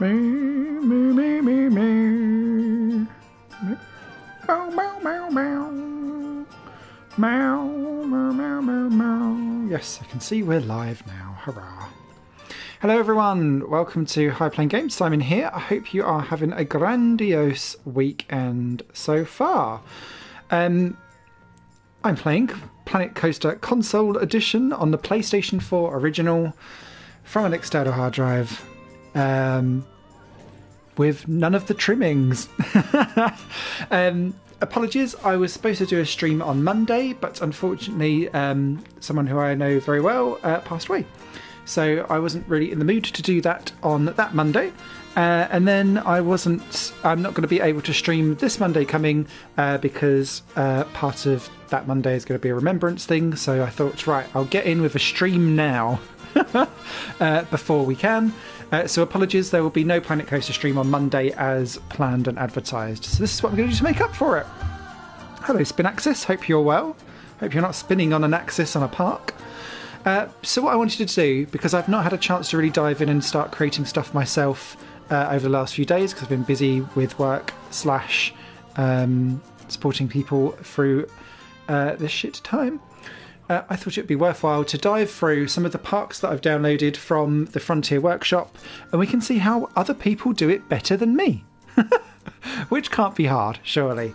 Me, me, me, me, me. Meow, meow, meow, meow. Meow, meow, meow, meow, meow. Yes, I can see we're live now. Hurrah. Hello everyone, welcome to High Playing Games. Simon here. I hope you are having a grandiose weekend so far. I'm playing Planet Coaster Console Edition on the PlayStation 4 original from an external hard drive with none of the trimmings. Apologies, I was supposed to do a stream on Monday, but unfortunately someone who I know very well passed away. So I wasn't really in the mood to do that on that Monday. And then I'm not going to be able to stream this Monday coming because part of that Monday is going to be a remembrance thing. So I thought, right, I'll get in with a stream now before we can. So apologies, there will be no Planet Coaster stream on Monday as planned and advertised. So this is what I'm going to do to make up for it. Hello, Spin Axis. Hope you're well. Hope you're not spinning on an axis on a park. So what I wanted to do, because I've not had a chance to really dive in and start creating stuff myself over the last few days, because I've been busy with work / supporting people through this shit time, I thought it would be worthwhile to dive through some of the parks that I've downloaded from the Frontier Workshop, and we can see how other people do it better than me. Which can't be hard, surely.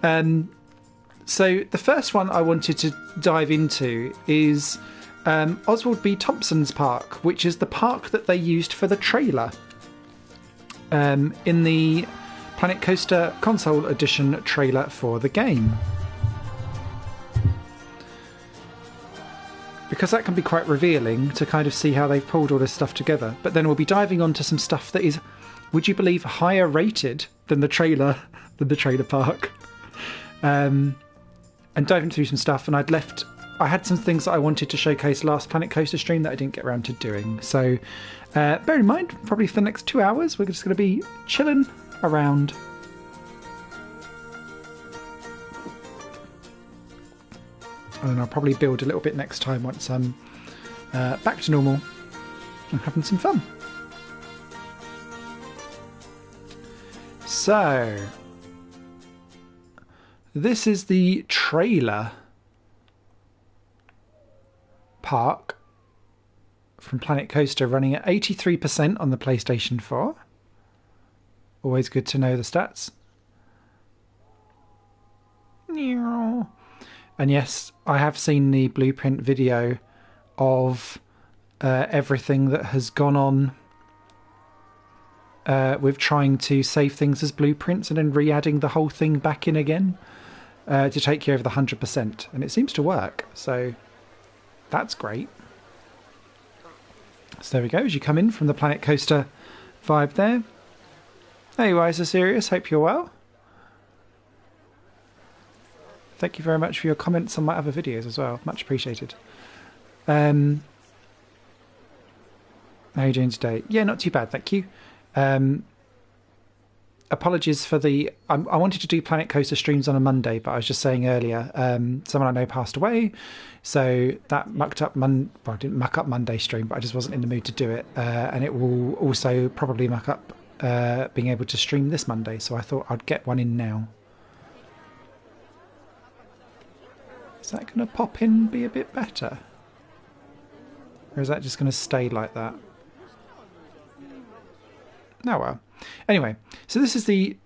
So the first one I wanted to dive into is Oswald B. Thompson's park, which is the park that they used for the trailer in the Planet Coaster Console Edition trailer for the game. Because that can be quite revealing to kind of see how they've pulled all this stuff together. But then we'll be diving onto some stuff that is, would you believe, higher rated than the trailer park. And diving through some stuff, and I had some things that I wanted to showcase last Planet Coaster stream that I didn't get around to doing. So bear in mind, probably for the next 2 hours, we're just going to be chilling around. And I'll probably build a little bit next time once I'm back to normal and having some fun. So, this is the trailer park from Planet Coaster, running at 83% on the PlayStation 4. Always good to know the stats. And yes, I have seen the blueprint video of everything that has gone on with trying to save things as blueprints and then re-adding the whole thing back in again to take you over the 100%. And it seems to work, so that's great. So there we go, as you come in from the Planet Coaster vibe there. Hey, Wiser Serious, hope you're well. Thank you very much for your comments on my other videos as well. Much appreciated. How are you doing today? Yeah, not too bad, thank you. Apologies for I wanted to do Planet Coaster streams on a Monday, but I was just saying earlier, someone I know passed away, so that mucked up well, I didn't muck up Monday stream, but I just wasn't in the mood to do it, and it will also probably muck up being able to stream this Monday, so I thought I'd get one in now. Is that going to pop in and be a bit better? Or is that just going to stay like that? Oh well. Anyway, so this is the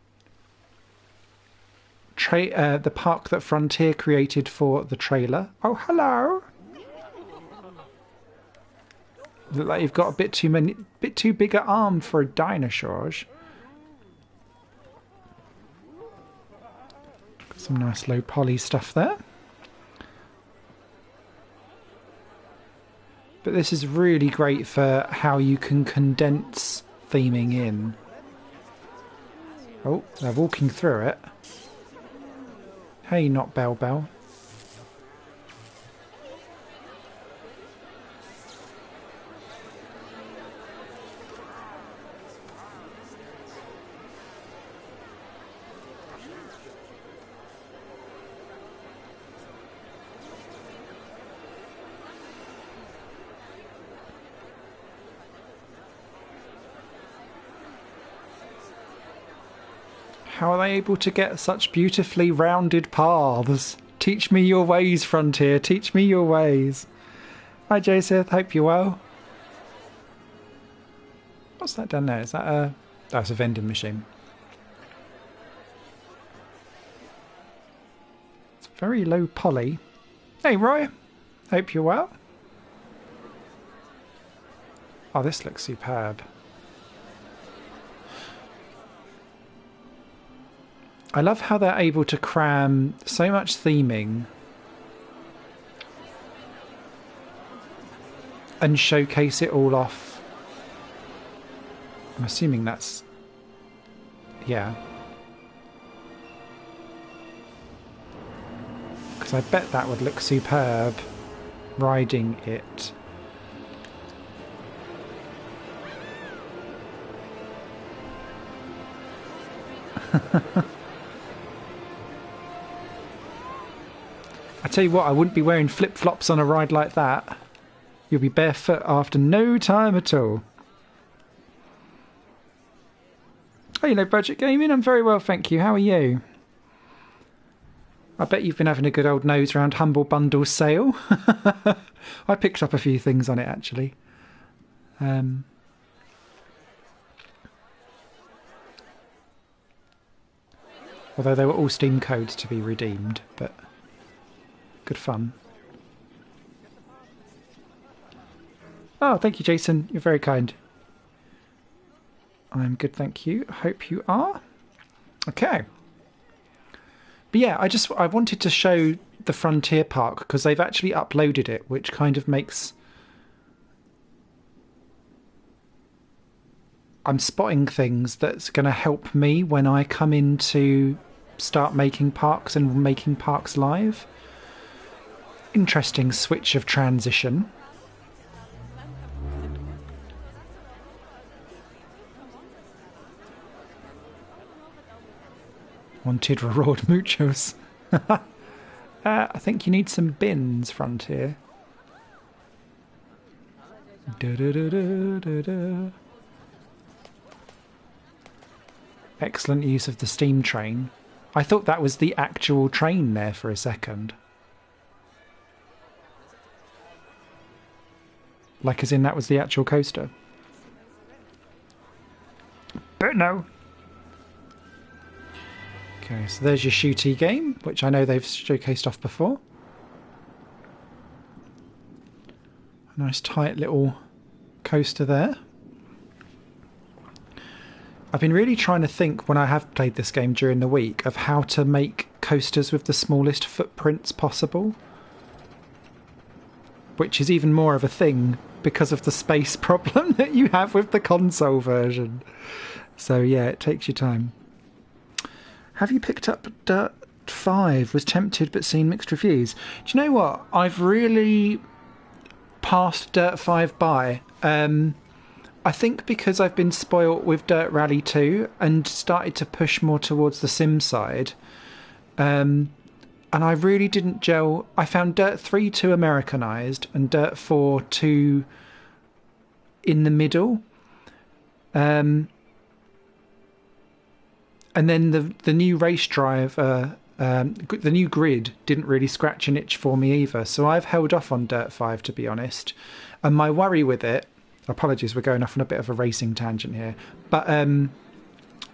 park that Frontier created for the trailer. Oh, hello! Look like you've got a bit too big an arm for a dinosaur. Got some nice low poly stuff there. But this is really great for how you can condense theming in. Oh, they're walking through it. Hey, not Bell Bell. How are they able to get such beautifully rounded paths? Teach me your ways, Frontier. Teach me your ways. Hi, Joseph. Hope you're well. What's that down there? Is that a... That's a vending machine. It's very low poly. Hey, Roy. Hope you're well. Oh, this looks superb. I love how they're able to cram so much theming and showcase it all off. I'm assuming that's... yeah. Because I bet that would look superb riding it. I tell you what, I wouldn't be wearing flip-flops on a ride like that. You'll be barefoot after no time at all. Oh, you know, Budget Gaming? I'm very well, thank you. How are you? I bet you've been having a good old nose round Humble Bundle's sale. I picked up a few things on it, actually. Although they were all Steam codes to be redeemed, but good fun. Oh, thank you, Jason. You're very kind. I'm good, thank you. Hope you are. Okay. But yeah, I wanted to show the Frontier Park because they've actually uploaded it, which kind of makes... I'm spotting things that's going to help me when I come in to start making parks and making parks live. Interesting switch of transition. Wanted reward muchos. I think you need some bins, Frontier. Da, da, da, da, da, da. Excellent use of the steam train. I thought that was the actual train there for a second. Like as in that was the actual coaster. But no. Okay, so there's your shooty game, which I know they've showcased off before. A nice tight little coaster there. I've been really trying to think when I have played this game during the week of how to make coasters with the smallest footprints possible. Which is even more of a thing because of the space problem that you have with the console version. So yeah, it takes your time. Have you picked up Dirt 5? Was tempted but seen mixed reviews. Do you know what? I've really passed Dirt 5 by. I think because I've been spoilt with Dirt Rally 2 and started to push more towards the sim side. And I really didn't gel. I found Dirt 3 too Americanized and Dirt 4 too in the middle. And then the new race driver, the new grid didn't really scratch an itch for me either. So I've held off on Dirt 5, to be honest. And my worry with it, apologies, we're going off on a bit of a racing tangent here. But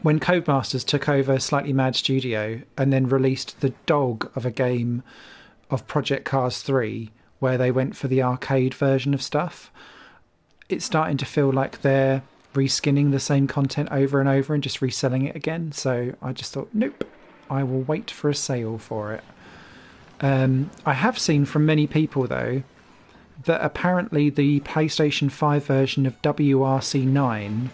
when Codemasters took over Slightly Mad Studio and then released the dog of a game of Project Cars 3, where they went for the arcade version of stuff, it's starting to feel like they're reskinning the same content over and over and just reselling it again. So I just thought, nope, I will wait for a sale for it. I have seen from many people, though, that apparently the PlayStation 5 version of WRC9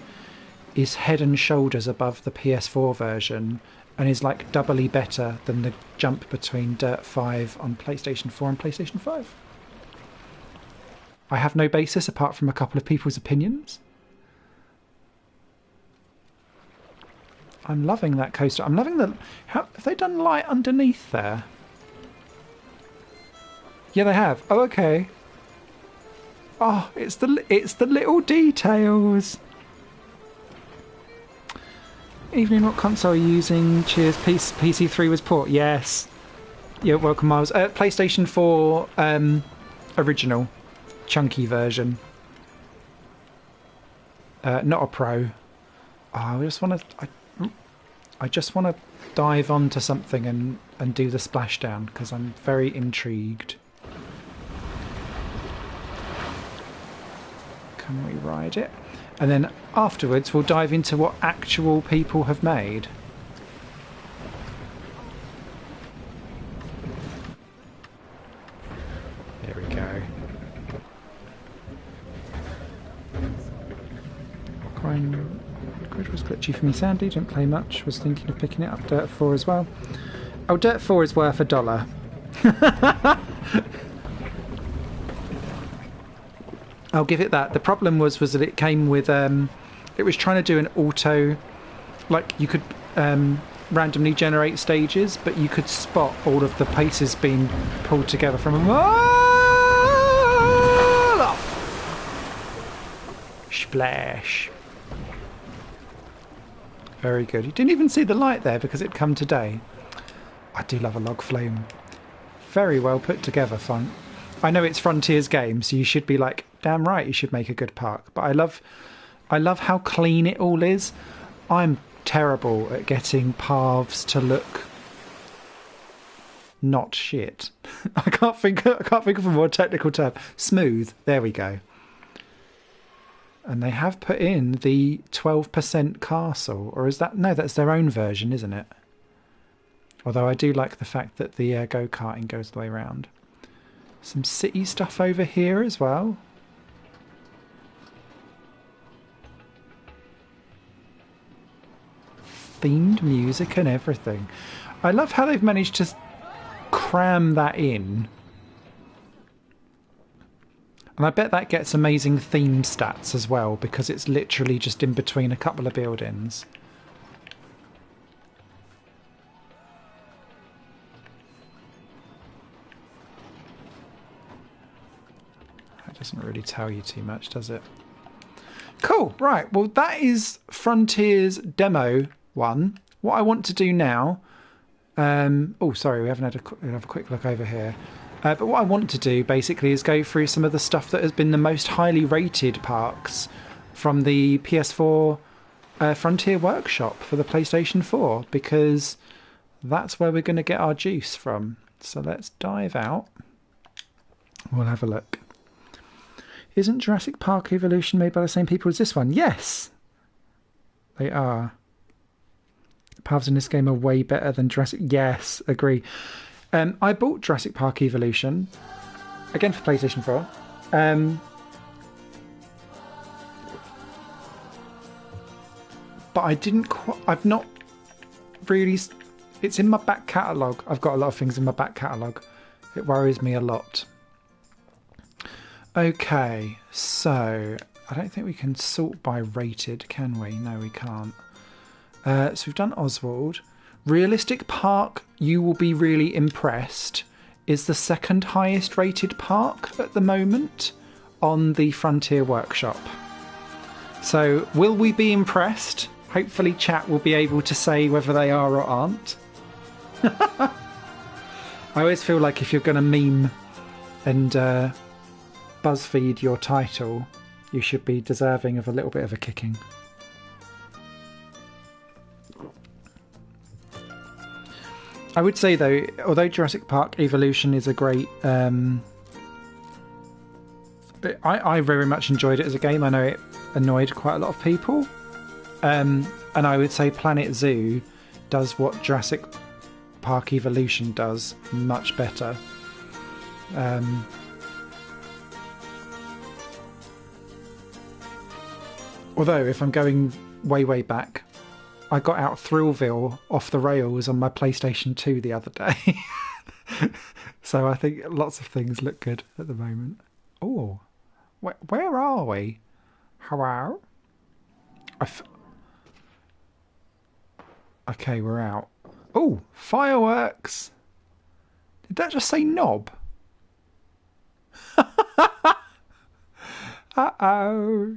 is head and shoulders above the PS4 version and is like doubly better than the jump between Dirt 5 on PlayStation 4 and PlayStation 5. I have no basis apart from a couple of people's opinions. I'm loving that coaster. I'm loving the... Have they done light underneath there? Yeah, they have. Oh, okay. Oh, it's the little details. Evening, what console are you using? Cheers. PC3 was port. Yes. You're welcome, Miles. PlayStation 4 original. Chunky version. Not a pro. Oh, I just want to dive onto something and do the splashdown because I'm very intrigued. Can we ride it? And then afterwards we'll dive into what actual people have made. There we go. Grid was glitchy for me, Sandy. Didn't play much. Was thinking of picking it up. Dirt 4 as well. Oh, Dirt 4 is worth $1. I'll give it that. The problem was that it came with it was trying to do an auto, like you could randomly generate stages, but you could spot all of the pieces being pulled together from a mile off. Splash. Very good. You didn't even see the light there because it'd come today. I do love a log flume. Very well put together, fun. I know it's Frontiers game, so you should be like, damn right, you should make a good park. But I love how clean it all is. I'm terrible at getting paths to look not shit. I can't think of a more technical term. Smooth. There we go. And they have put in the 12% castle, or is that... No, that's their own version, isn't it? Although I do like the fact that the go-karting goes the way around. Some city stuff over here as well. Themed music and everything. I love how they've managed to cram that in. And I bet that gets amazing theme stats as well, because it's literally just in between a couple of buildings. That doesn't really tell you too much, does it? Cool, right, well that is Frontiers Demo 1. What I want to do now... oh, sorry, we haven't had a quick look over here. But what I want to do, basically, is go through some of the stuff that has been the most highly rated parks from the PS4 Frontier Workshop for the PlayStation 4, because that's where we're going to get our juice from. So let's dive out. We'll have a look. Isn't Jurassic Park Evolution made by the same people as this one? Yes! They are. The paths in this game are way better than Jurassic... Yes, agree. I bought Jurassic Park Evolution, again for PlayStation 4. But I didn't I've not really... It's in my back catalogue. I've got a lot of things in my back catalogue. It worries me a lot. Okay, so... I don't think we can sort by rated, can we? No, we can't. So we've done Oswald. Realistic Park, you will be really impressed, is the second highest rated park at the moment on the Frontier Workshop. So will we be impressed? Hopefully chat will be able to say whether they are or aren't. I always feel like if you're going to meme and BuzzFeed your title, you should be deserving of a little bit of a kicking. I would say, though, although Jurassic Park Evolution is a great... I very much enjoyed it as a game. I know it annoyed quite a lot of people. And I would say Planet Zoo does what Jurassic Park Evolution does much better. Although, if I'm going way, way back... I got out Thrillville off the rails on my PlayStation 2 the other day. So I think lots of things look good at the moment. Oh, where are we? Hello? Okay, we're out. Oh, fireworks! Did that just say knob? Uh-oh.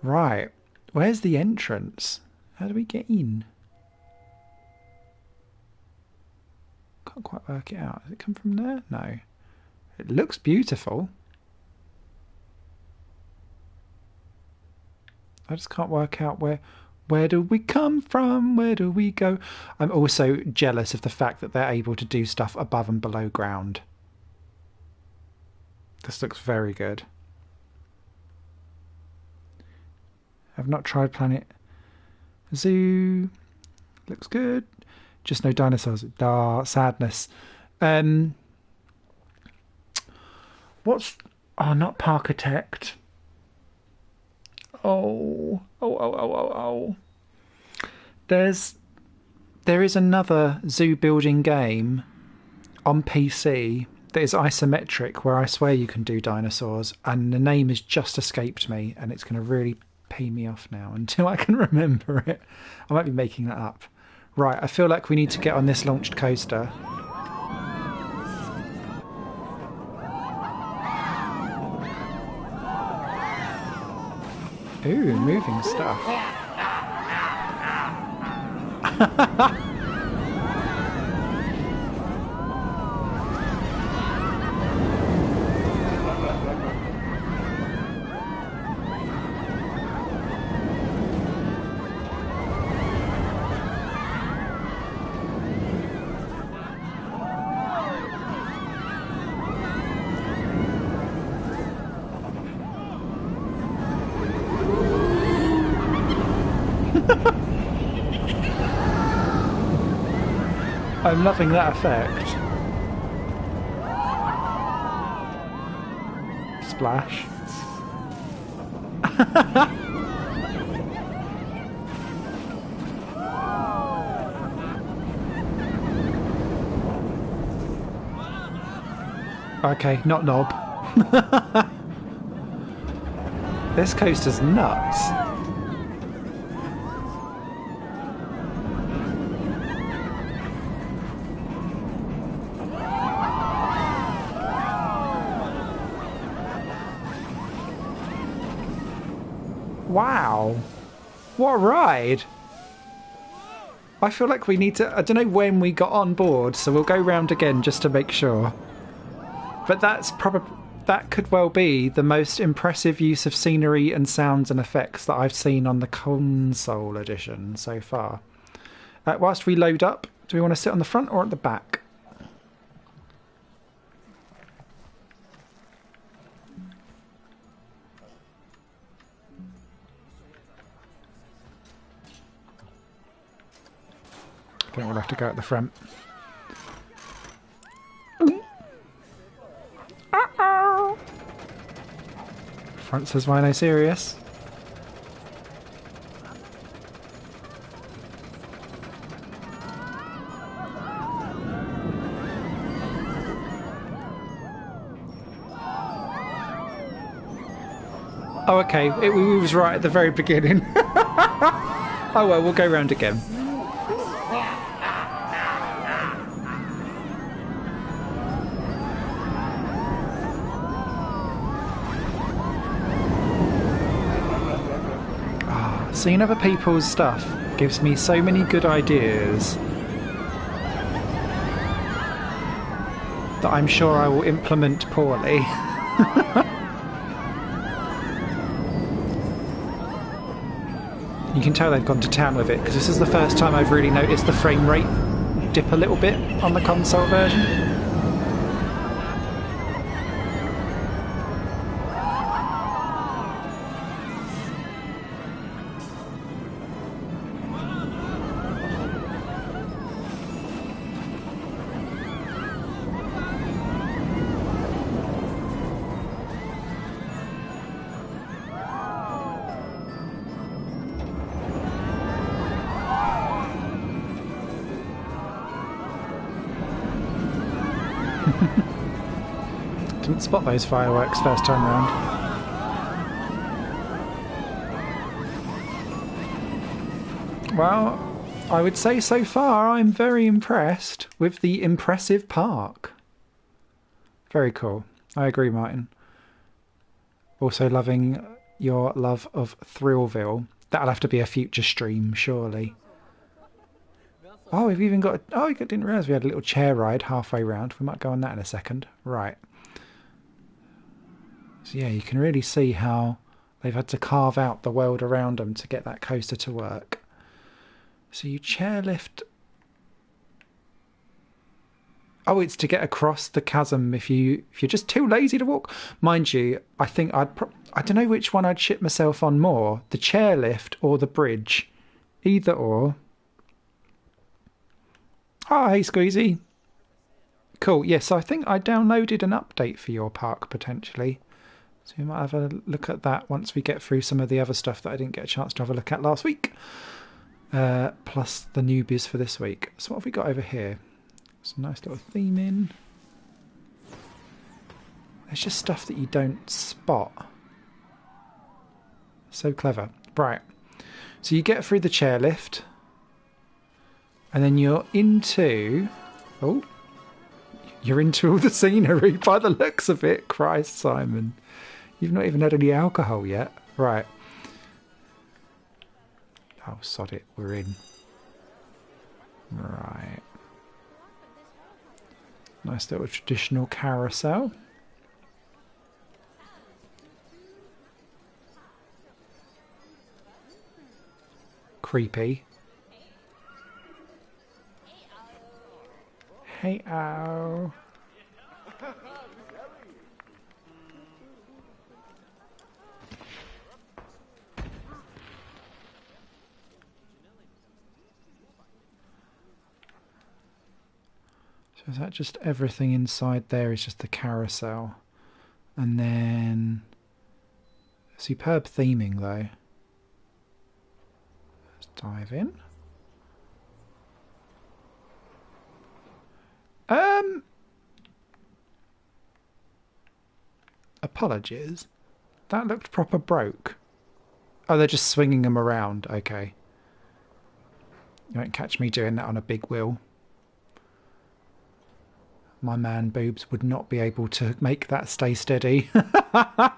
Right, where's the entrance? How do we get in? Can't quite work it out. Does it come from there? No. It looks beautiful. I just can't work out where do we come from? Where do we go? I'm also jealous of the fact that they're able to do stuff above and below ground. This looks very good. I've not tried Planet Zoo. Looks good. Just no dinosaurs. Ah, sadness. What's... Oh, not Parkitect. Oh. There is another zoo building game on PC that is isometric where I swear you can do dinosaurs, and the name has just escaped me, and it's going to really pee me off now until I can remember it. I might be making that up. Right, I feel like we need to get on this launched coaster. Ooh, moving stuff. I'm loving that effect. Splash. Okay, not knob. This coaster's nuts. Wow, what a ride. I feel like we need to... I don't know when we got on board, so we'll go round again just to make sure. But that's probably... That could well be the most impressive use of scenery and sounds and effects that I've seen on the console edition so far. Whilst we load up, do we want to sit on the front or at the back? I think we'll have to go at the front. Uh-oh! Front says Rhino serious. Oh, okay. It was right at the very beginning. Oh well, we'll go round again. Seeing other people's stuff gives me so many good ideas that I'm sure I will implement poorly. You can tell they've gone to town with it, because this is the first time I've really noticed the frame rate dip a little bit on the console version. Didn't spot those fireworks first time round. Well, I would say so far I'm very impressed with the impressive park. Very cool. I agree, Martin. Also loving your love of Thrillville. That'll have to be a future stream, surely. Oh, we've even got... Oh, I didn't realise we had a little chair ride halfway round. We might go on that in a second. Right. So yeah, you can really see how they've had to carve out the world around them to get that coaster to work. So you chairlift... Oh, it's to get across the chasm if you're just too lazy to walk. Mind you, I think I don't know which one I'd shit myself on more, the chairlift or the bridge. Either or. Oh, hey, Squeezy. Cool. Yes, I think I downloaded an update for your park, potentially. So we might have a look at that once we get through some of the other stuff that I didn't get a chance to have a look at last week. Plus the newbies for this week. So what have we got over here? Some nice little theme in. There's just stuff that you don't spot. So clever. Right. So you get through the chairlift. And then you're into... Oh. You're into all the scenery by the looks of it. Christ, Simon. You've not even had any alcohol yet. Right. Oh, sod it. We're in. Right. Nice little traditional carousel. Creepy. Hey, ow. So is that just everything inside there is just the carousel? And then superb theming though. Let's dive in. Apologies. That looked proper broke. Oh, they're just swinging them around. Okay. You won't catch me doing that on a big wheel. My man boobs would not be able to make that stay steady. What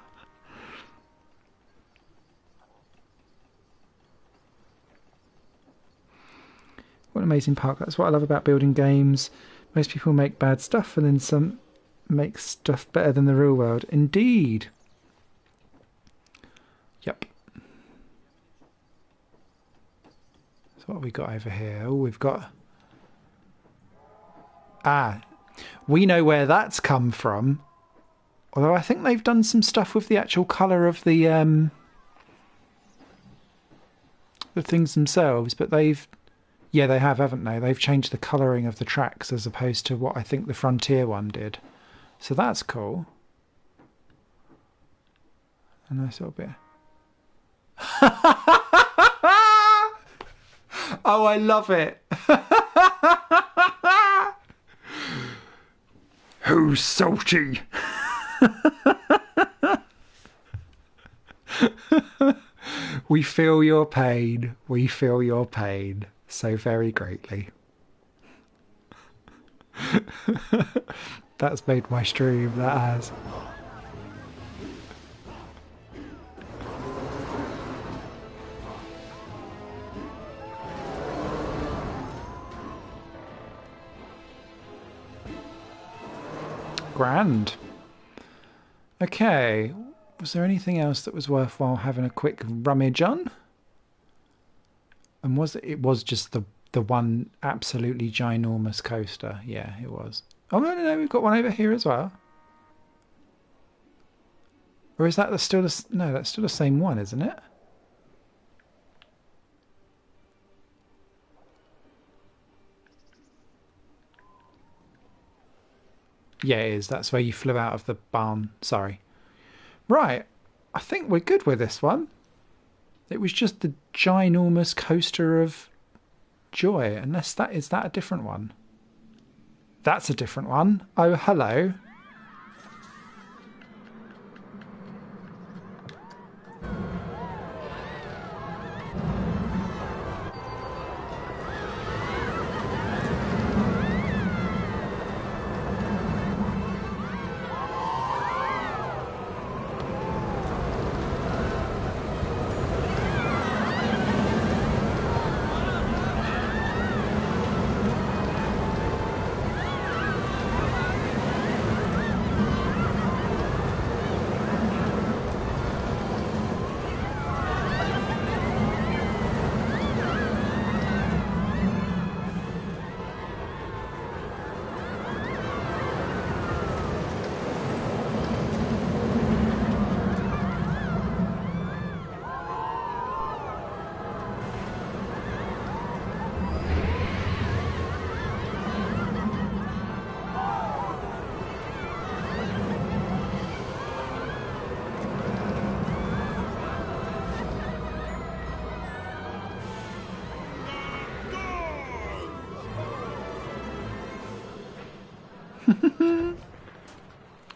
an amazing park. That's what I love about building games. Most people make bad stuff and then some make stuff better than the real world. Indeed. Yep. So what have we got over here? Oh, we've got... Ah, we know where that's come from. Although I think they've done some stuff with the actual colour of the things themselves, but they've... Yeah, they have, haven't they? They've changed the colouring of the tracks as opposed to what I think the Frontier one did. So that's cool. A nice little bit. Oh, I love it. Who's salty? We feel your pain. We feel your pain so very greatly. That's made my stream, that has. Grand. Okay, was there anything else that was worthwhile having a quick rummage on? And it was just the one absolutely ginormous coaster. Yeah, it was. Oh no, we've got one over here as well. Or is that that's still the same one, isn't it? Yeah, it is. That's where you flew out of the barn. Sorry. Right. I think we're good with this one. It was just the ginormous coaster of joy. Unless that is that a different one? That's a different one. Oh, hello.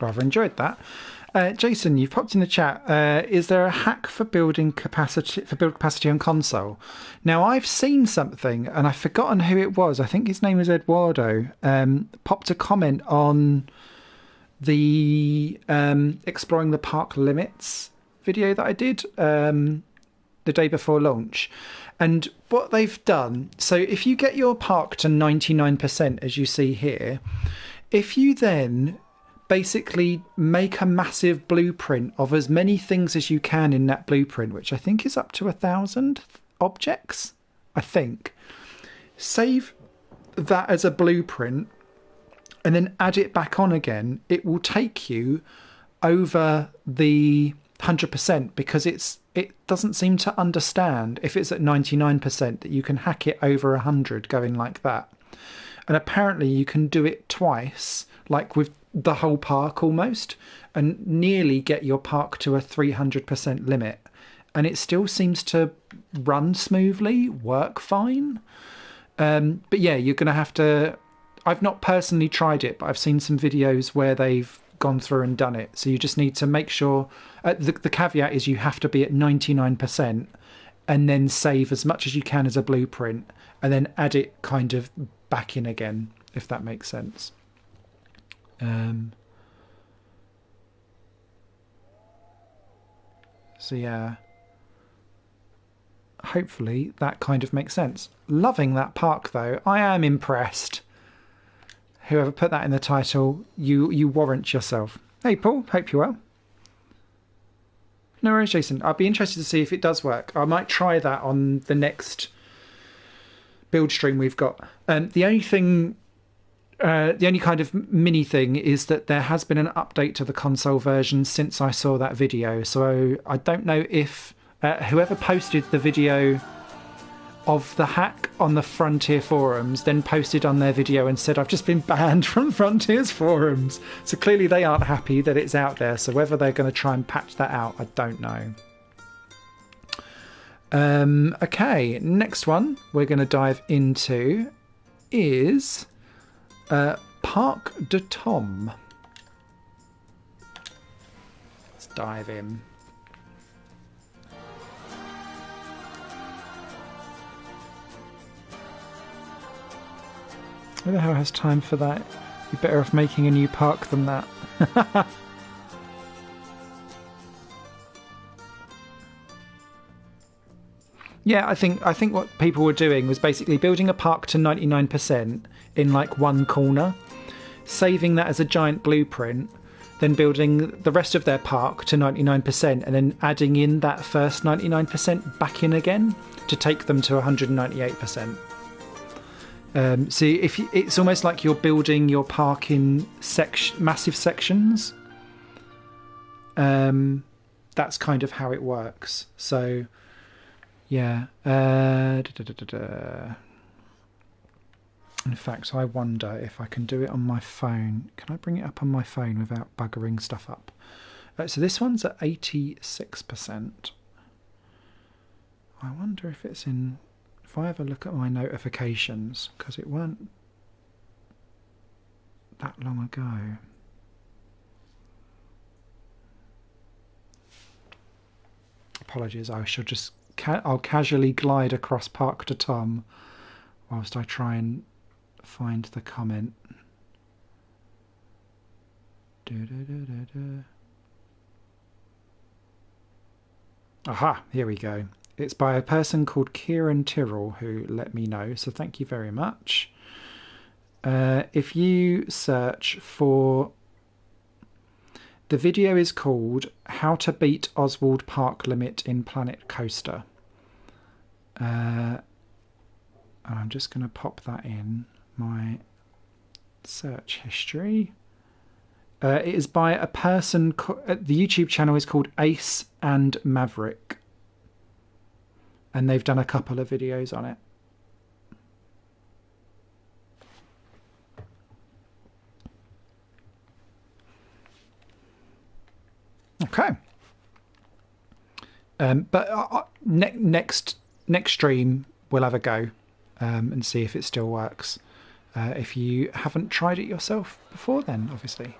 Rather enjoyed that. Jason, you've popped in the chat. Is there a hack for build capacity on console? Now, I've seen something, and I've forgotten who it was. I think his name was Eduardo. Popped a comment on the exploring the park limits video that I did the day before launch. And what they've done, so if you get your park to 99%, as you see here, if you then basically make a massive blueprint of as many things as you can in that blueprint, which I think is up to 1,000 objects, I think. Save that as a blueprint and then add it back on again. It will take you over the 100% because it doesn't seem to understand if it's at 99% that you can hack it over 100 going like that. And apparently you can do it twice, like with the whole park almost, and nearly get your park to a 300% limit. And it still seems to run smoothly, work fine. But yeah, you're going to have to... I've not personally tried it, but I've seen some videos where they've gone through and done it. So you just need to make sure... the caveat is you have to be at 99% and then save as much as you can as a blueprint and then add it kind of back in again, if that makes sense. So yeah, hopefully that kind of makes sense. Loving that park though. I am impressed. Whoever put that in the title, you warrant yourself. Hey Paul, hope you're well. No worries, Jason. I'll be interested to see if it does work. I might try that on the next build stream we've got. The only thing, the only kind of mini thing is that there has been an update to the console version since I saw that video. So I don't know if whoever posted the video of the hack on the Frontier forums then posted on their video and said, I've just been banned from Frontier's forums. So clearly they aren't happy that it's out there. So whether they're going to try and patch that out, I don't know. Okay, next one we're going to dive into is Parc de Tom. Let's dive in. Who the hell has time for that? You're better off making a new park than that. Yeah, I think what people were doing was basically building a park to 99% in like one corner, saving that as a giant blueprint, then building the rest of their park to 99% and then adding in that first 99% back in again to take them to 198%. So it's almost like you're building your park in massive sections. That's kind of how it works. So, yeah. In fact, I wonder if I can do it on my phone. Can I bring it up on my phone without buggering stuff up? So this one's at 86%. I wonder if it's in... If I have a look at my notifications, because it weren't that long ago. Apologies, I should just... I'll casually glide across Parc de Tom whilst I try and find the comment. Aha, here we go. It's by a person called Kieran Tyrrell who let me know, so thank you very much. If you search for... The video is called How to Beat Oswald Park Limit in Planet Coaster. I'm just going to pop that in my search history. It is by a person... The YouTube channel is called Ace and Maverick. And they've done a couple of videos on it. Okay. But next stream we'll have a go and see if it still works. if you haven't tried it yourself before then, obviously.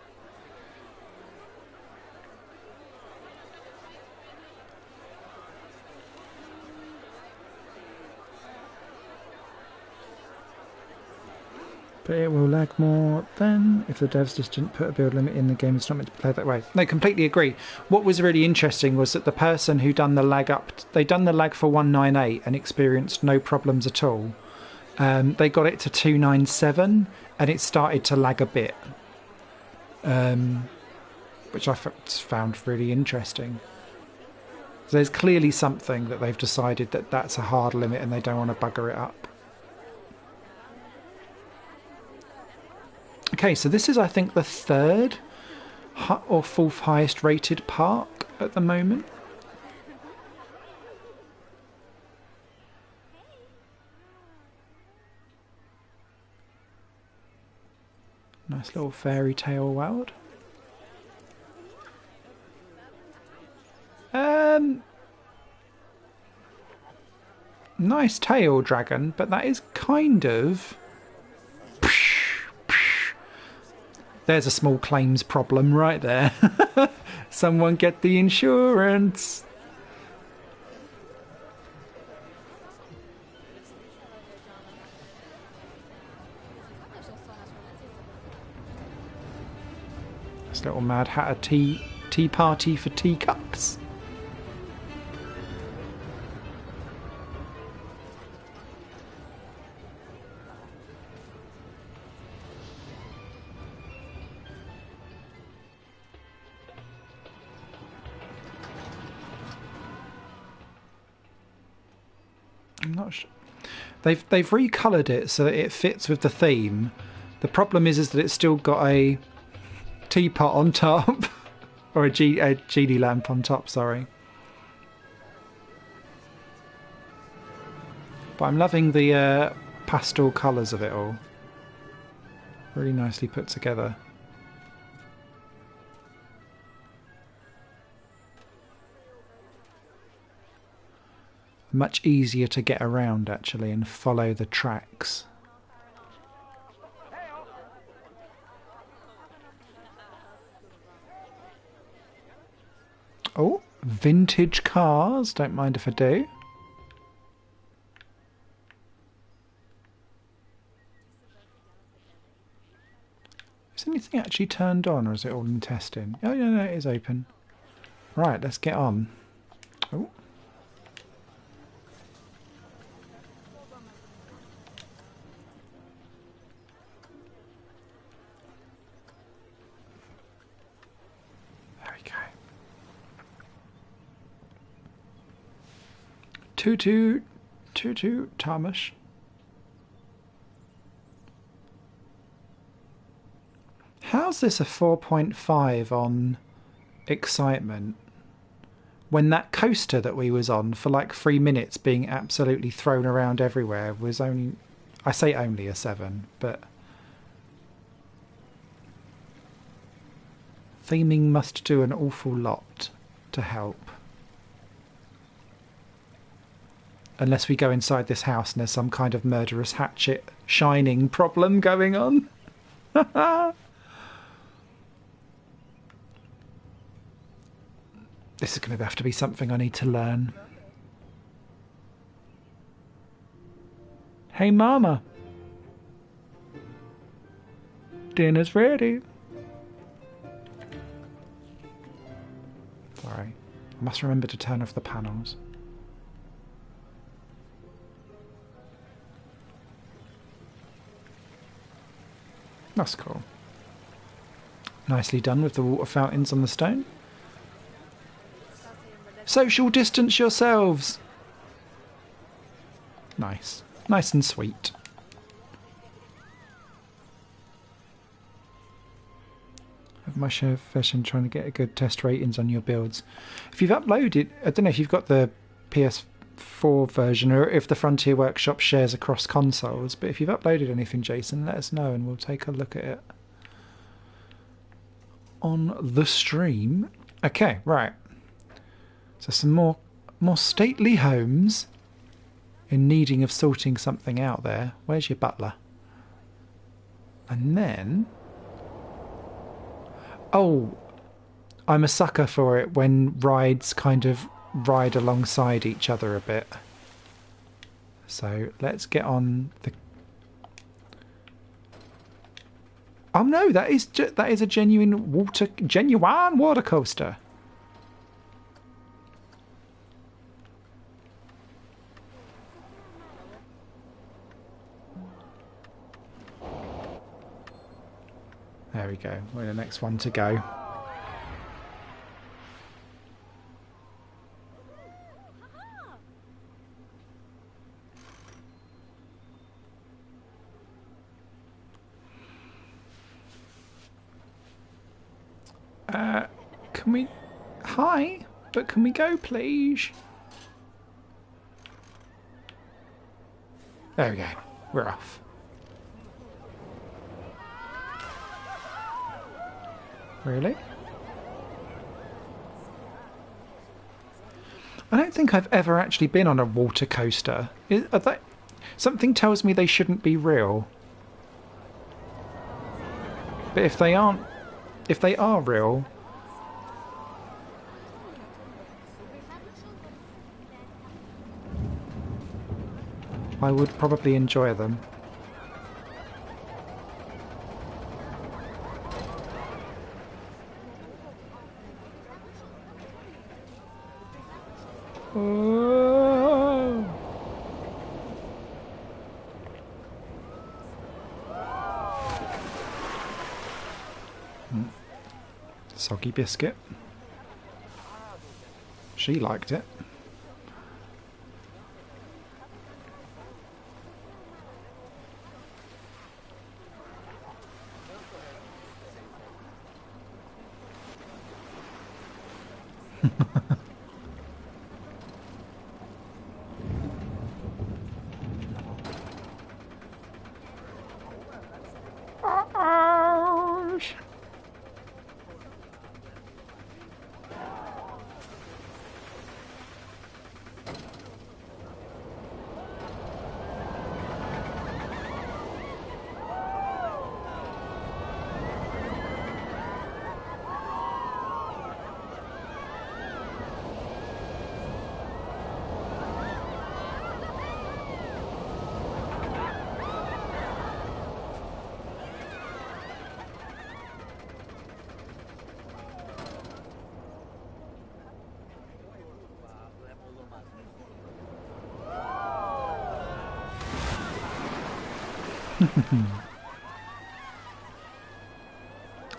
But it will lag more than if the devs just didn't put a build limit in the game. It's not meant to play that way. No, completely agree. What was really interesting was that the person who done the lag they done the lag for 198 and experienced no problems at all. They got it to 297 and it started to lag a bit, which I found really interesting. So there's clearly something that they've decided that that's a hard limit and they don't want to bugger it up. Okay, so this is, I think, the third or fourth highest rated park at the moment. Nice little fairy tale world. Nice tail dragon, but that is kind of... There's a small claims problem right there. Someone get the insurance. This little Mad Hatter tea party for teacups. I'm not sure. They've recoloured it so that it fits with the theme. The problem is that it's still got a teapot on top, or a genie lamp on top. Sorry, but I'm loving the pastel colours of it all. Really nicely put together. Much easier to get around actually and follow the tracks. Oh, vintage cars. Don't mind if I do. Is anything actually turned on or is it all in testing? Oh, yeah, no, it is open. Right, let's get on. Oh. Toot toot, Thomas. How's this a 4.5 on excitement when that coaster that we was on for like 3 minutes being absolutely thrown around everywhere was only, I say only a 7, but theming must do an awful lot to help. Unless we go inside this house and there's some kind of murderous hatchet shining problem going on. This is going to have to be something I need to learn. Hey, Mama. Dinner's ready. Sorry. I must remember to turn off the panels. That's cool. Nicely done with the water fountains on the stone. Social distance yourselves. Nice. Nice and sweet. Have my share of fashion trying to get a good test ratings on your builds. If you've uploaded, I don't know if you've got the PS4 version or if the Frontier Workshop shares across consoles, but if you've uploaded anything, Jason, let us know and we'll take a look at it on the stream. Okay, right. So some more stately homes in needing of sorting something out there. Where's your butler? And then... Oh, I'm a sucker for it when rides kind of ride alongside each other a bit. So let's get on the... Oh no, that is a genuine water coaster. There we go. We're the next one to go. Can we... Hi, but can we go, please? There we go. We're off. Really? I don't think I've ever actually been on a water coaster. Something tells me they shouldn't be real. But if they aren't... If they are real... I would probably enjoy them. Oh. Soggy biscuit. She liked it.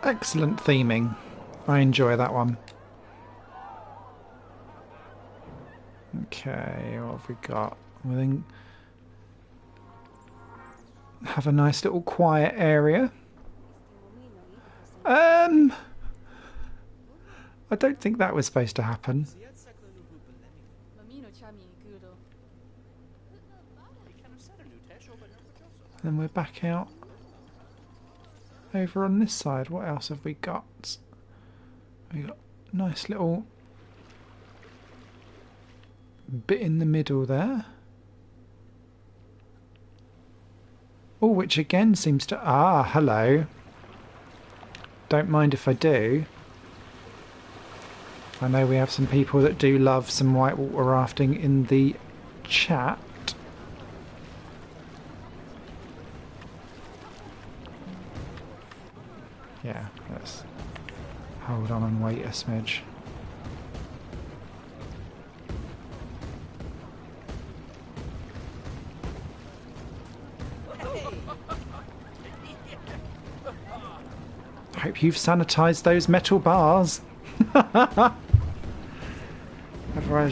Excellent theming. I enjoy that one. Okay, what have we got? We then have a nice little quiet area. I don't think that was supposed to happen. And we're back out over on this side. What else have we got? We got a nice little bit in the middle there. Oh, which again seems to... Ah, hello. Don't mind if I do. I know we have some people that do love some whitewater rafting in the chat. Yeah, let's hold on and wait a smidge. I hope you've sanitised those metal bars. Otherwise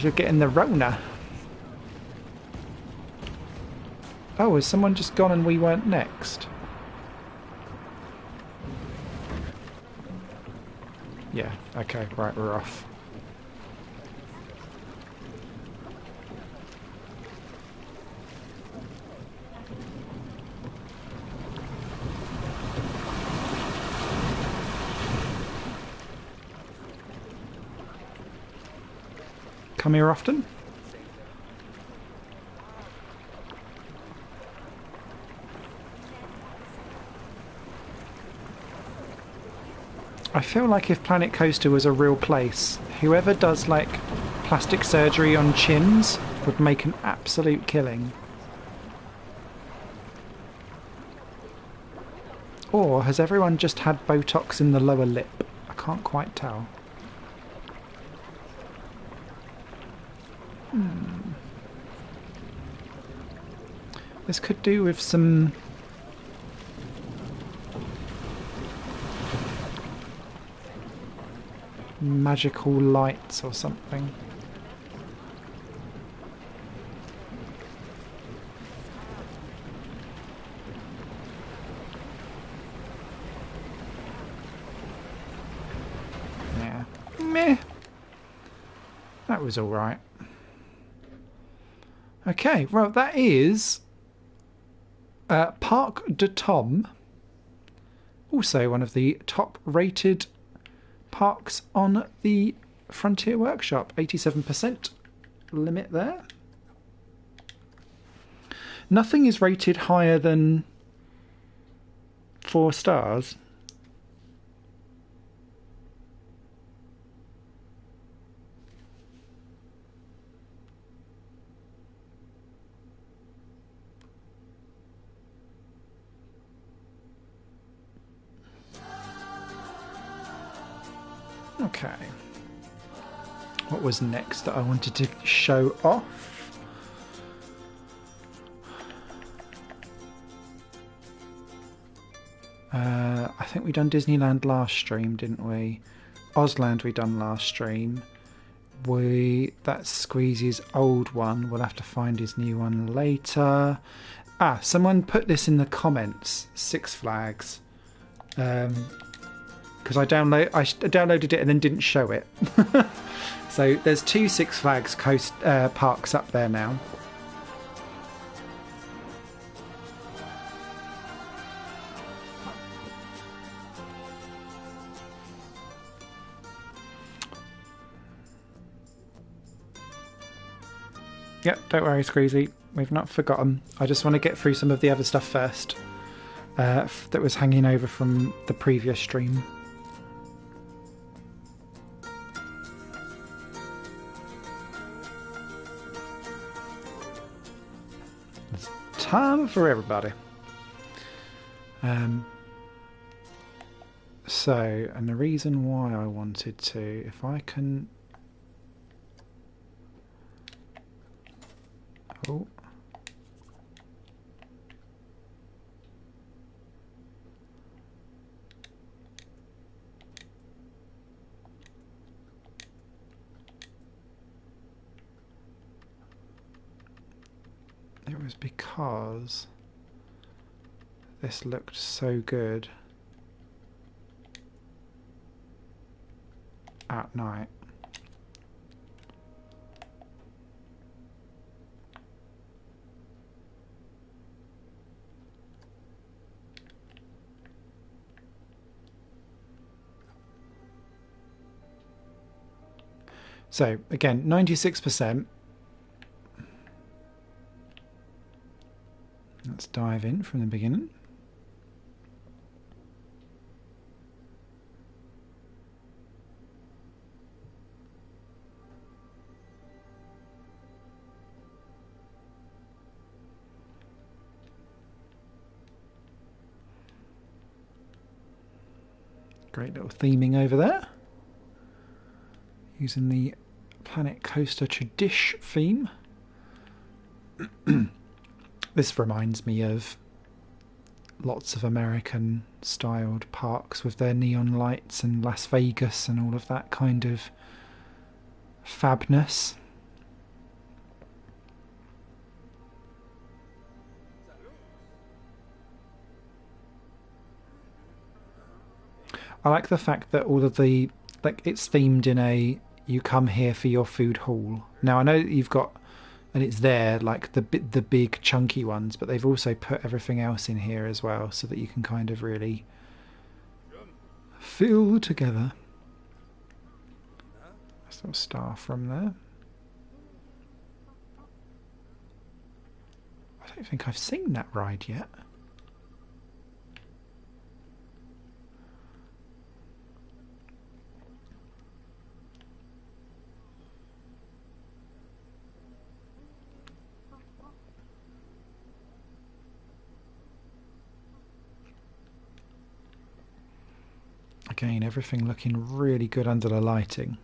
you're getting the Rona. Oh, has someone just gone and we weren't next? Yeah, okay, right, we're off. Come here often? I feel like if Planet Coaster was a real place, whoever does like plastic surgery on chins would make an absolute killing. Or has everyone just had Botox in the lower lip? I can't quite tell. This could do with some magical lights or something. Yeah. Meh. That was alright. Okay, well that is Parc de Tom. Also one of the top rated parks on the Frontier Workshop. 87% limit there. Nothing is rated higher than 4 stars. Okay. What was next that I wanted to show off? I think we done Disneyland last stream, didn't we? Ozland we done last stream. That's Squeezy's old one. We'll have to find his new one later. Ah, someone put this in the comments. Six Flags. Because I downloaded it and then didn't show it. So there's 2 Six Flags coast parks up there now. Yep, don't worry, Squeezy. We've not forgotten. I just want to get through some of the other stuff first that was hanging over from the previous stream. It's time for everybody. So, and the reason why I wanted to, if I can... Oh. It was because this looked so good at night. So again, 96%. Let's dive in from the beginning. Great little theming over there. Using the Planet Coaster Tradish theme. This reminds me of lots of American styled parks with their neon lights and Las Vegas and all of that kind of fabness. I like the fact that all of the, like, it's themed in a you come here for your food hall. Now I know that you've got, and it's there, like the big chunky ones, but they've also put everything else in here as well, so that you can kind of really feel together. Nice little star from there. I don't think I've seen that ride yet. Again, everything looking really good under the lighting.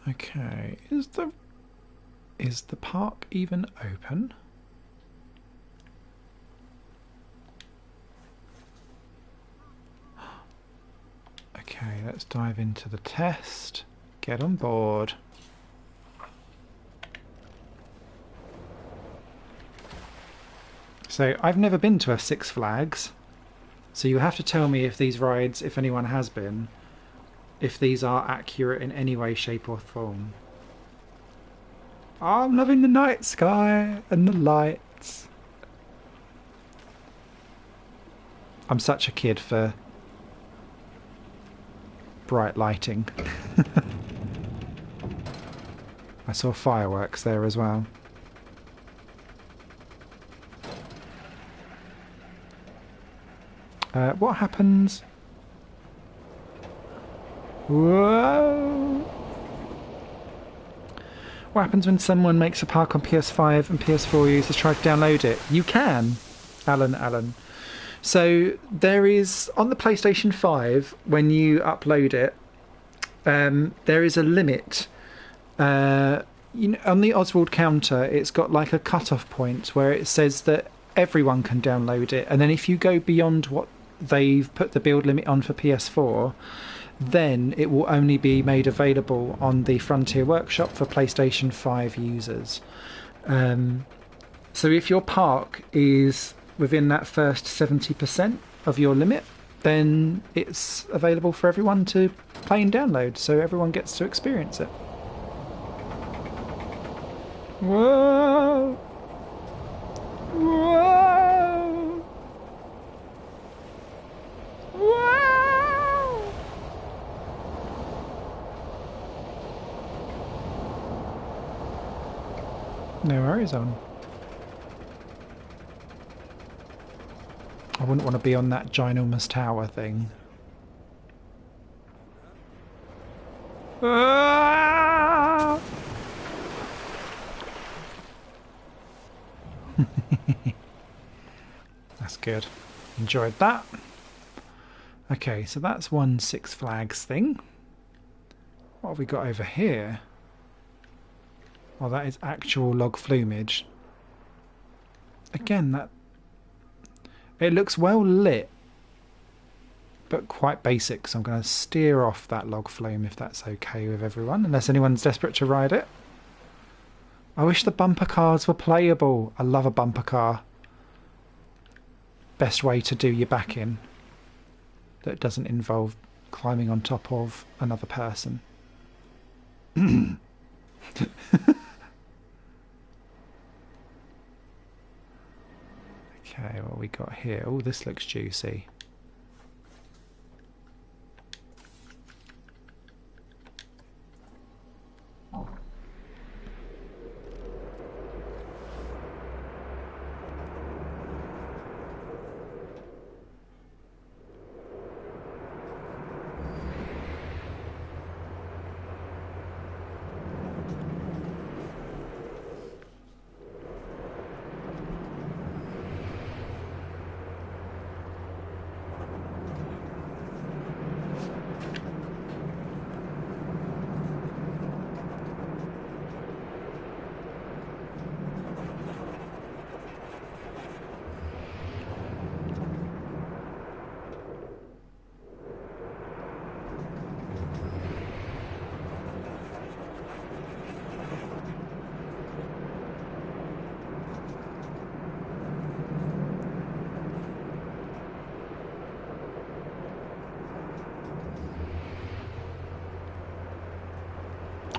Okay, is the park even open? Okay, let's dive into the test. Get on board. So I've never been to a Six Flags, so you have to tell me if these rides, if anyone has been, if these are accurate in any way, shape or form. Oh, I'm loving the night sky and the lights. I'm such a kid for bright lighting. I saw fireworks there as well. What happens? Whoa! What happens when someone makes a park on PS5 and PS4 users try to download it? You can, Alan. So there is, on the PlayStation 5, when you upload it, there is a limit. On the Oswald counter, it's got like a cut-off point where it says that everyone can download it. And then if you go beyond what they've put the build limit on for PS4, then it will only be made available on the Frontier Workshop for PlayStation 5 users. So if your park is within that first 70% of your limit, then it's available for everyone to play and download, so everyone gets to experience it. Whoa! Whoa! Whoa! No worries on. I wouldn't want to be on that ginormous tower thing. Ah! That's good. Enjoyed that. Okay, so that's one Six Flags thing. What have we got over here? Well, that is actual log flumage. Again, that it looks well lit, but quite basic, so I'm going to steer off that log flume if that's okay with everyone, unless anyone's desperate to ride it. I wish the bumper cars were playable. I love a bumper car. Best way to do your back in that doesn't involve climbing on top of another person. Okay, what we got here? Oh, this looks juicy.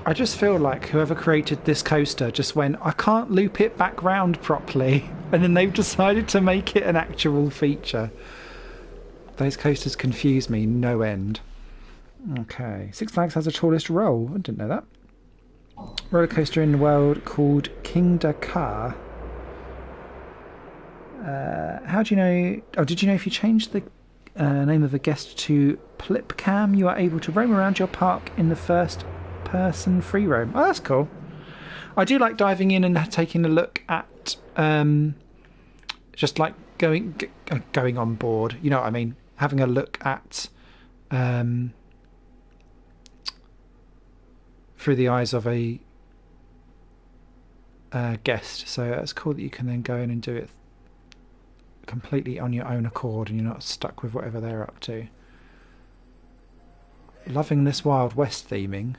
I just feel like whoever created this coaster just went, I can't loop it back round properly, and then they've decided to make it an actual feature. Those coasters confuse me no end. Okay, Six Flags has the tallest roll. I didn't know that. Roller coaster in the world called King Dakar. How do you know? Oh, did you know if you changed the name of a guest to Plipcam, you are able to roam around your park in the first person free roam. Oh, that's cool. I do like diving in and taking a look at just like going on board. You know what I mean? Having a look at through the eyes of a guest. So that's cool that you can then go in and do it completely on your own accord and you're not stuck with whatever they're up to. Loving this Wild West theming.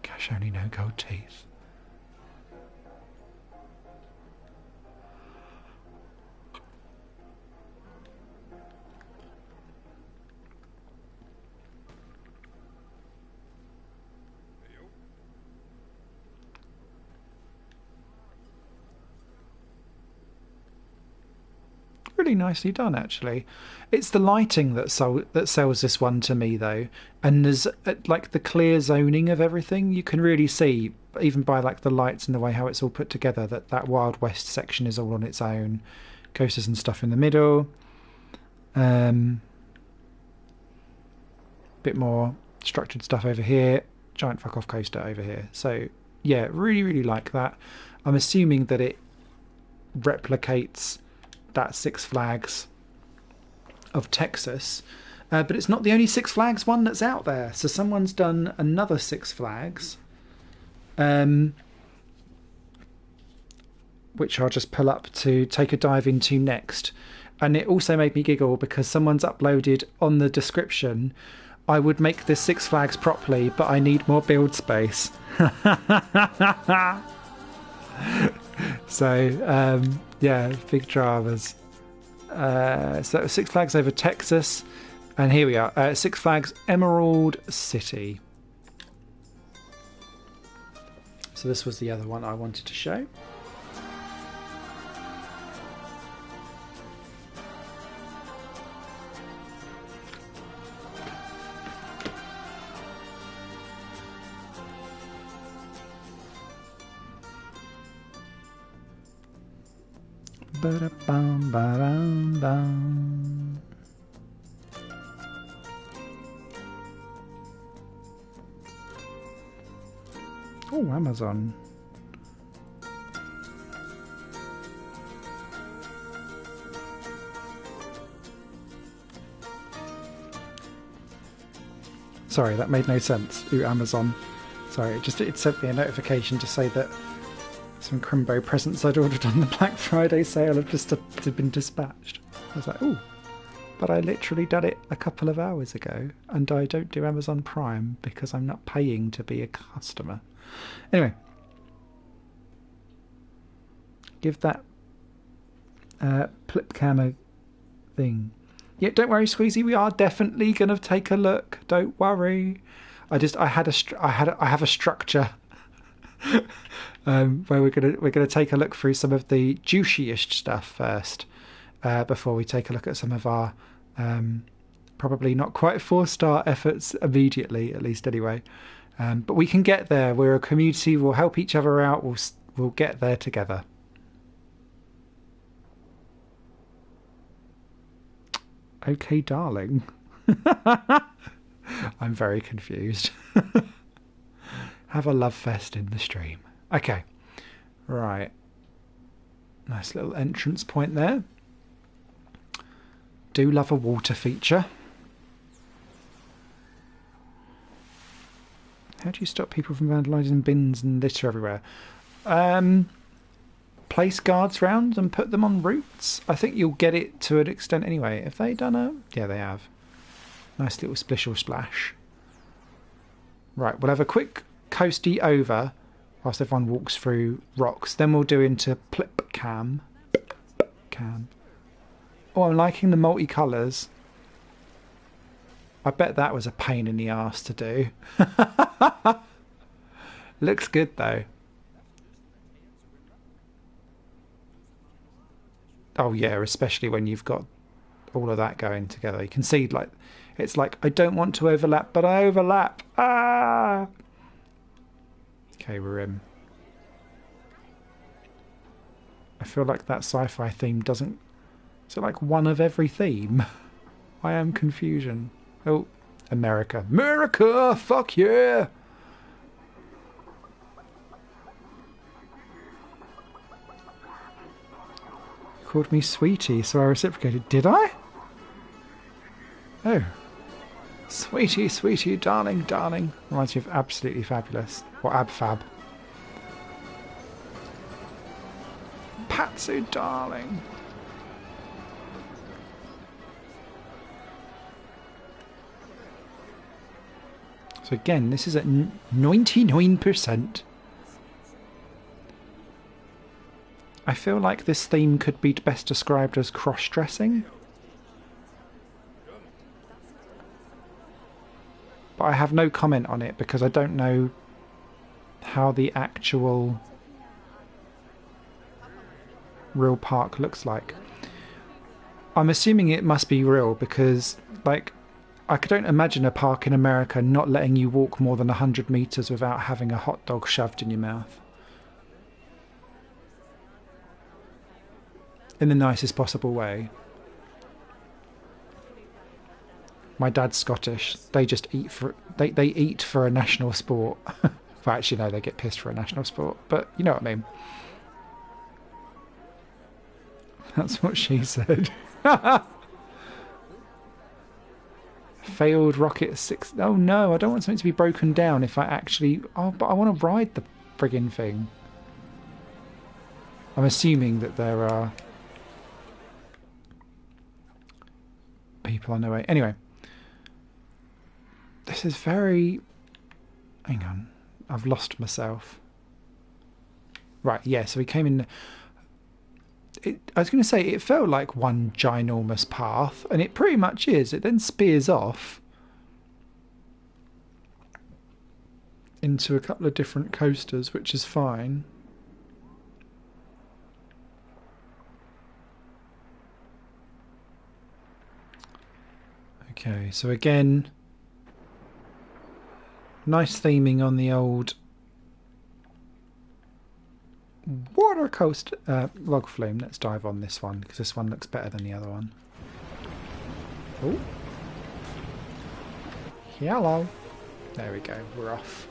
Cash only, no gold teeth. Really nicely done, actually. It's the lighting that sells this one to me, though. And there's like the clear zoning of everything. You can really see, even by like the lights and the way how it's all put together, that Wild West section is all on its own. Coasters and stuff in the middle. Bit more structured stuff over here. Giant fuck off coaster over here. So yeah, really, really like that. I'm assuming that it replicates that Six Flags of Texas, but it's not the only Six Flags one that's out there. So someone's done another Six Flags, which I'll just pull up to take a dive into next. And it also made me giggle because someone's uploaded on the description, I would make this Six Flags properly, but I need more build space. So yeah, big dramas. So Six Flags over Texas, and here we are, Six Flags Emerald City. So this was the other one I wanted to show. Ba-da-bum, ba-dum, bum. Oh, Amazon. Sorry, that made no sense. Ooh, Amazon. Sorry, it sent me a notification to say that some Crimbo presents I'd ordered on the Black Friday sale have just been dispatched. I was like, ooh, but I literally done it a couple of hours ago, and I don't do Amazon Prime because I'm not paying to be a customer. Anyway, give that Plipcam a thing. Yeah, don't worry, Squeezy. We are definitely going to take a look. Don't worry. I have a structure. Where we're gonna take a look through some of the juicy-ish stuff first, before we take a look at some of our probably not quite 4-star efforts immediately, at least anyway. But we can get there. We're a community. We'll help each other out. We'll get there together. Okay, darling. I'm very confused. Have a love fest in the stream. Okay, right. Nice little entrance point there. Do love a water feature. How do you stop people from vandalising bins and litter everywhere? Place guards round and put them on routes. I think you'll get it to an extent anyway. Have they done a... Yeah, they have. Nice little splish or splash. Right, we'll have a quick coasty over whilst everyone walks through rocks. Then we'll do into Plipcam. Oh, I'm liking the multicolours. I bet that was a pain in the arse to do. Looks good though. Oh yeah, especially when you've got all of that going together. You can see like it's like I don't want to overlap, but I overlap. Ah. Okay, we're in. I feel like that sci-fi theme doesn't... Is it like one of every theme? I am confusion. Oh, America. America! Fuck yeah! Called me sweetie, so I reciprocated. Did I? Oh. Sweetie, sweetie, darling, darling. Reminds me of Absolutely Fabulous. Or Ab Fab. Patsy, darling. So again, this is at 99%. I feel like this theme could be best described as cross-dressing. But I have no comment on it because I don't know how the actual real park looks like. I'm assuming it must be real because, like, I don't imagine a park in America not letting you walk more than 100 meters without having a hot dog shoved in your mouth. In the nicest possible way. My dad's Scottish. They just eat for they eat for a national sport. Well, actually, no, they get pissed for a national sport. But you know what I mean. That's what she said. Failed rocket 6. Oh no, I don't want something to be broken down if I actually... Oh, but I want to ride the friggin' thing. I'm assuming that there are people on their way. Anyway. This is very... Hang on. I've lost myself. Right, yeah, so we came in... I was going to say, it felt like one ginormous path, and it pretty much is. It then spears off into a couple of different coasters, which is fine. Okay, so again, nice theming on the old water coaster log flume. Let's dive on this one because this one looks better than the other one. Oh, hello. There we go. We're off.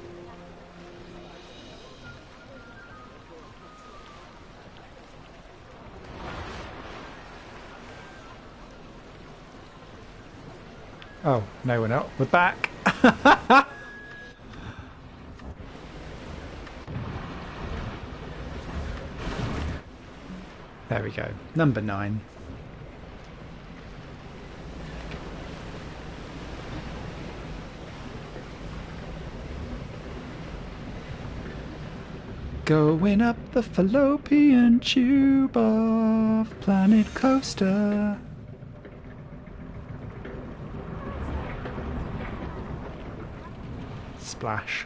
Oh no, we're not. We're back. There we go. Number 9. Going up the fallopian tube of Planet Coaster. Splash.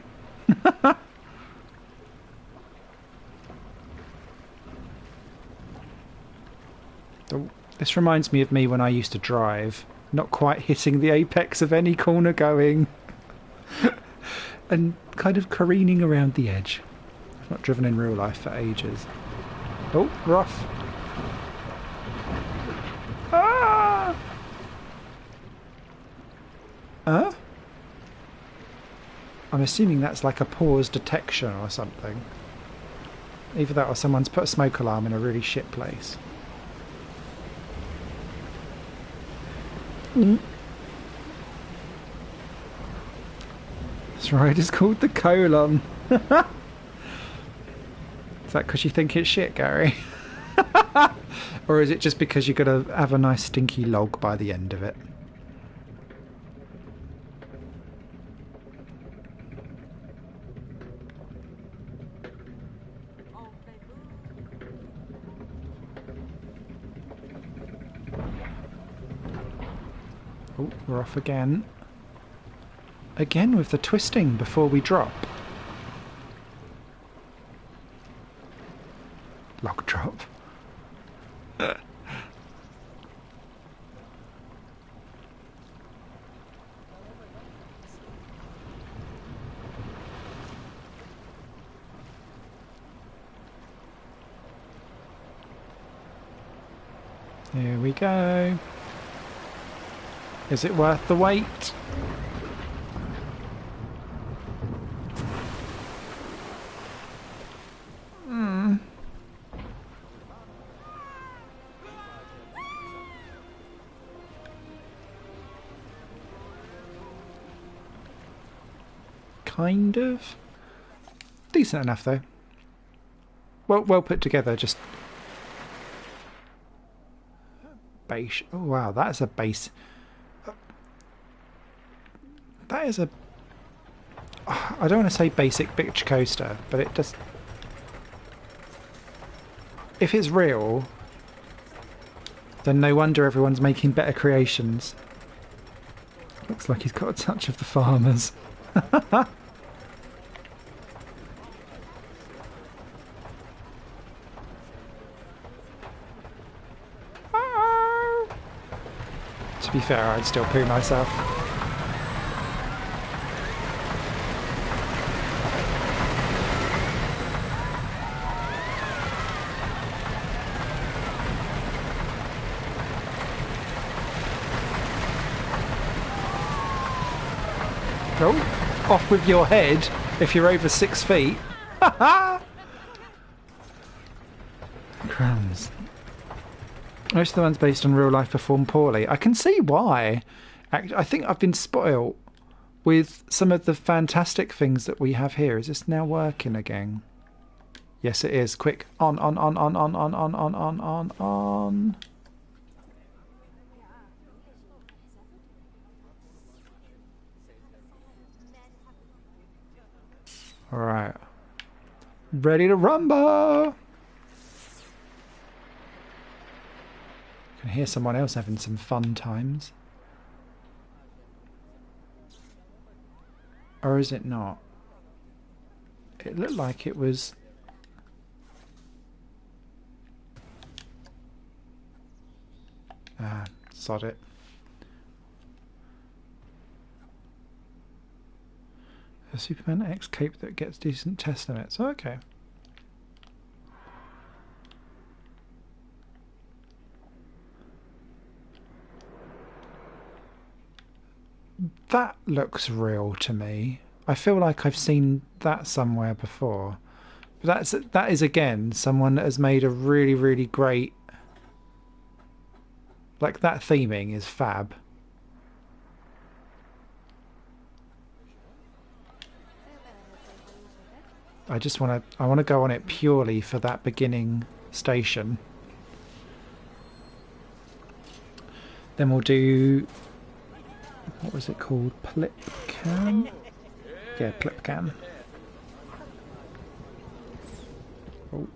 This reminds me of me when I used to drive, not quite hitting the apex of any corner going, and kind of careening around the edge. I've not driven in real life for ages. Oh, rough. Ah! Huh? I'm assuming that's like a pause detection or something. Either that or someone's put a smoke alarm in a really shit place. This ride is called the colon. Is that because you think it's shit, Gary? Or is it just because you're going to have a nice stinky log by the end of it? Oh, we're off again. Again with the twisting before we drop. Log drop. Here we go. Is it worth the wait? kind of. Decent enough, though. Well put together, just... Base. Oh, wow, that's a base. That is a... I don't want to say basic bitch coaster, but it does... If it's real, then no wonder everyone's making better creations. Looks like he's got a touch of the farmers. To be fair, I'd still poo myself. Oh, off with your head if you're over 6 feet. Crumbs. Most of the ones based on real life perform poorly. I can see why. I think I've been spoiled with some of the fantastic things that we have here. Is this now working again? Yes, it is. Quick. On. Alright. Ready to rumble! I can hear someone else having some fun times. Or is it not? It looked like it was... Ah, sod it. A Superman X cape that gets decent test limits. Oh, okay. That looks real to me. I feel like I've seen that somewhere before. But that is again someone that has made a really, really great... Like, that theming is fab. I want to go on it purely for that beginning station. Then we'll do... What was it called? Plipcan? Yeah, Plipcan. Oh.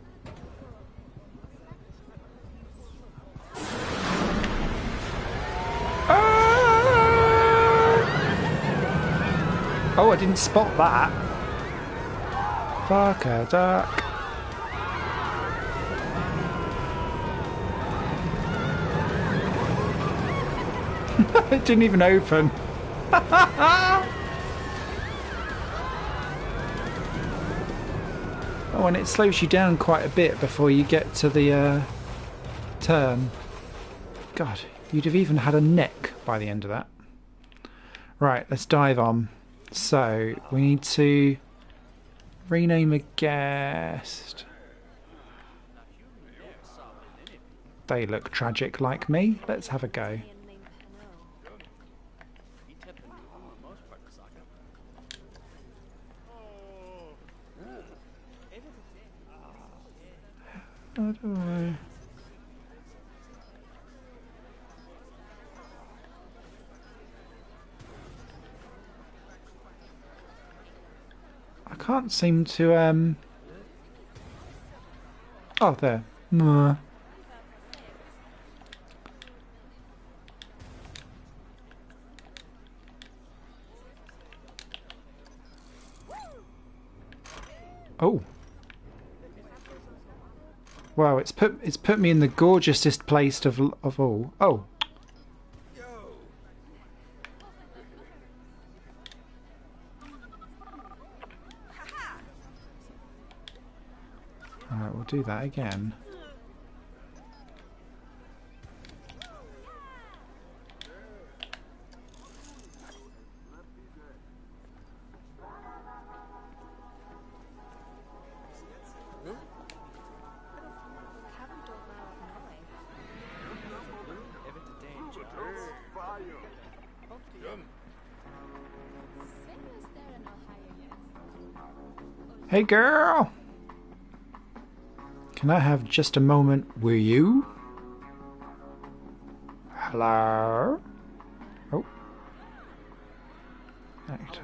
Oh, I didn't spot that. Fuck a duck. It didn't even open. Oh, and it slows you down quite a bit before you get to the turn. God, you'd have even had a neck by the end of that. Right, let's dive on. So, we need to rename a guest. They look tragic like me. Let's have a go. How do I can't seem to oh, there. Oh. Wow, it's put me in the gorgeousest place of all. Oh. Alright, we'll do that again. Hey girl! Can I have just a moment with you? Hello? Oh. Active.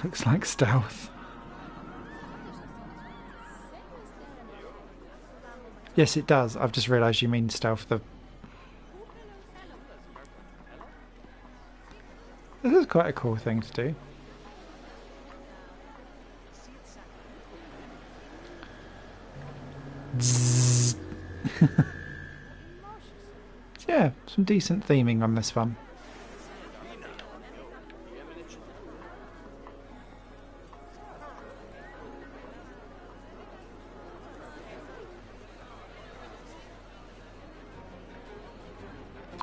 Looks like stealth. Yes, it does. I've just realised you mean stealth. This is quite a cool thing to do. Yeah, some decent theming on this one.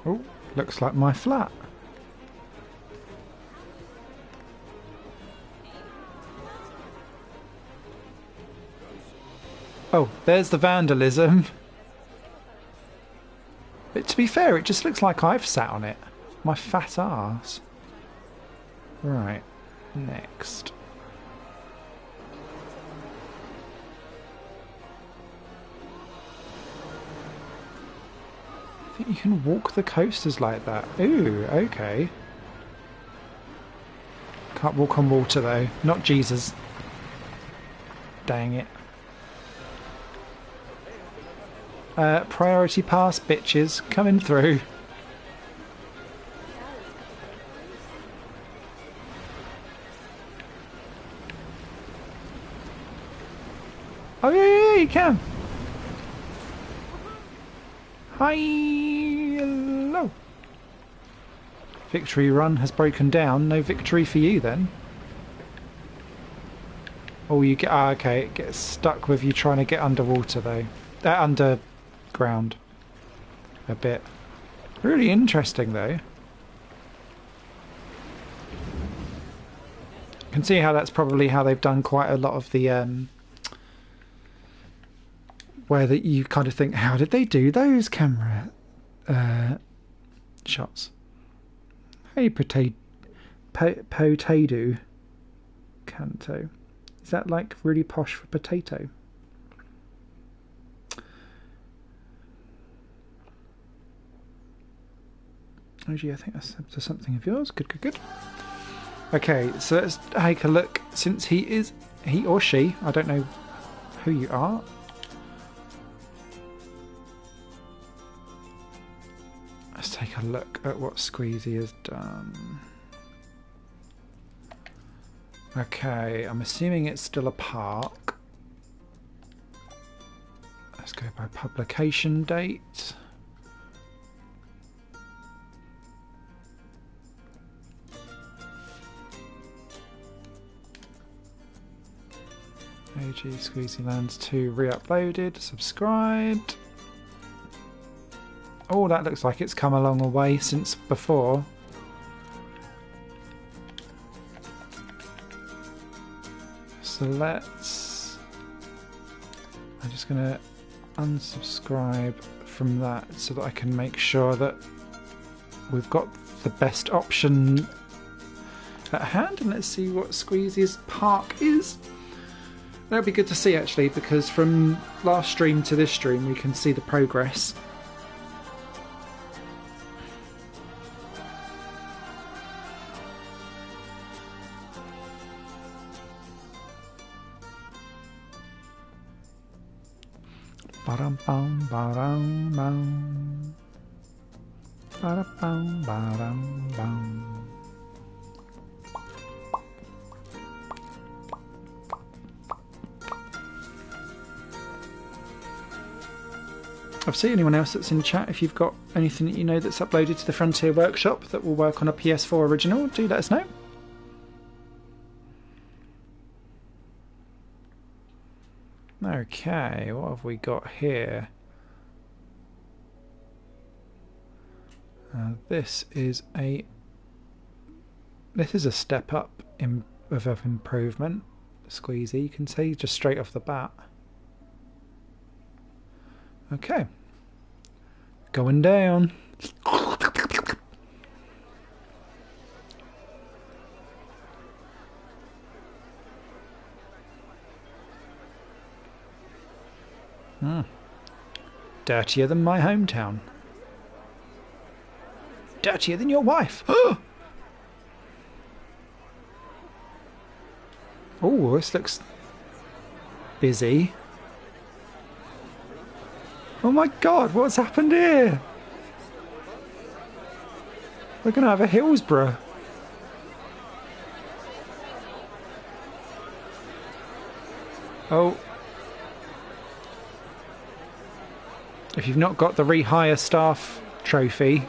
Oh, looks like my flat. Oh, there's the vandalism. But to be fair, it just looks like I've sat on it. My fat arse. Right, next. I think you can walk the coasters like that. Ooh, okay. Can't walk on water though. Not Jesus. Dang it. Priority pass, bitches. Coming through. Oh yeah, you can. Hi, hello. Victory run has broken down. No victory for you then. Oh, you get okay. It gets stuck with you trying to get underwater though. Underground. A bit. Really interesting though. You can see how that's probably how they've done quite a lot of the where that you kind of think, how did they do those camera shots? Hey, potato canto. Is that like really posh for potato? Oh gee, I think that's something of yours. Good, good, good. Okay, so let's take a look. Since he or she, I don't know who you are. Let's take a look at what Squeezy has done. Okay, I'm assuming it's still a park. Let's go by publication date. AG Squeezy Lands 2 re-uploaded, subscribed. Oh, that looks like it's come a long way since before. So let's... I'm just going to unsubscribe from that so that I can make sure that we've got the best option at hand. And let's see what Squeezy's park is. That'll be good to see actually, because from last stream to this stream we can see the progress. Ba-dum-bum, ba-dum-bum. Ba-da-bum, ba-dum-bum. I've seen anyone else that's in chat. If you've got anything that you know that's uploaded to the Frontier Workshop that will work on a PS4 original, do let us know. Okay, what have we got here? This is a step up of improvement. squeezy, you can see, just straight off the bat. Okay. Going down. Dirtier than my hometown. Dirtier than your wife. Oh, this looks busy. Oh my god, what's happened here? We're going to have a Hillsborough. Oh. If you've not got the rehire staff trophy,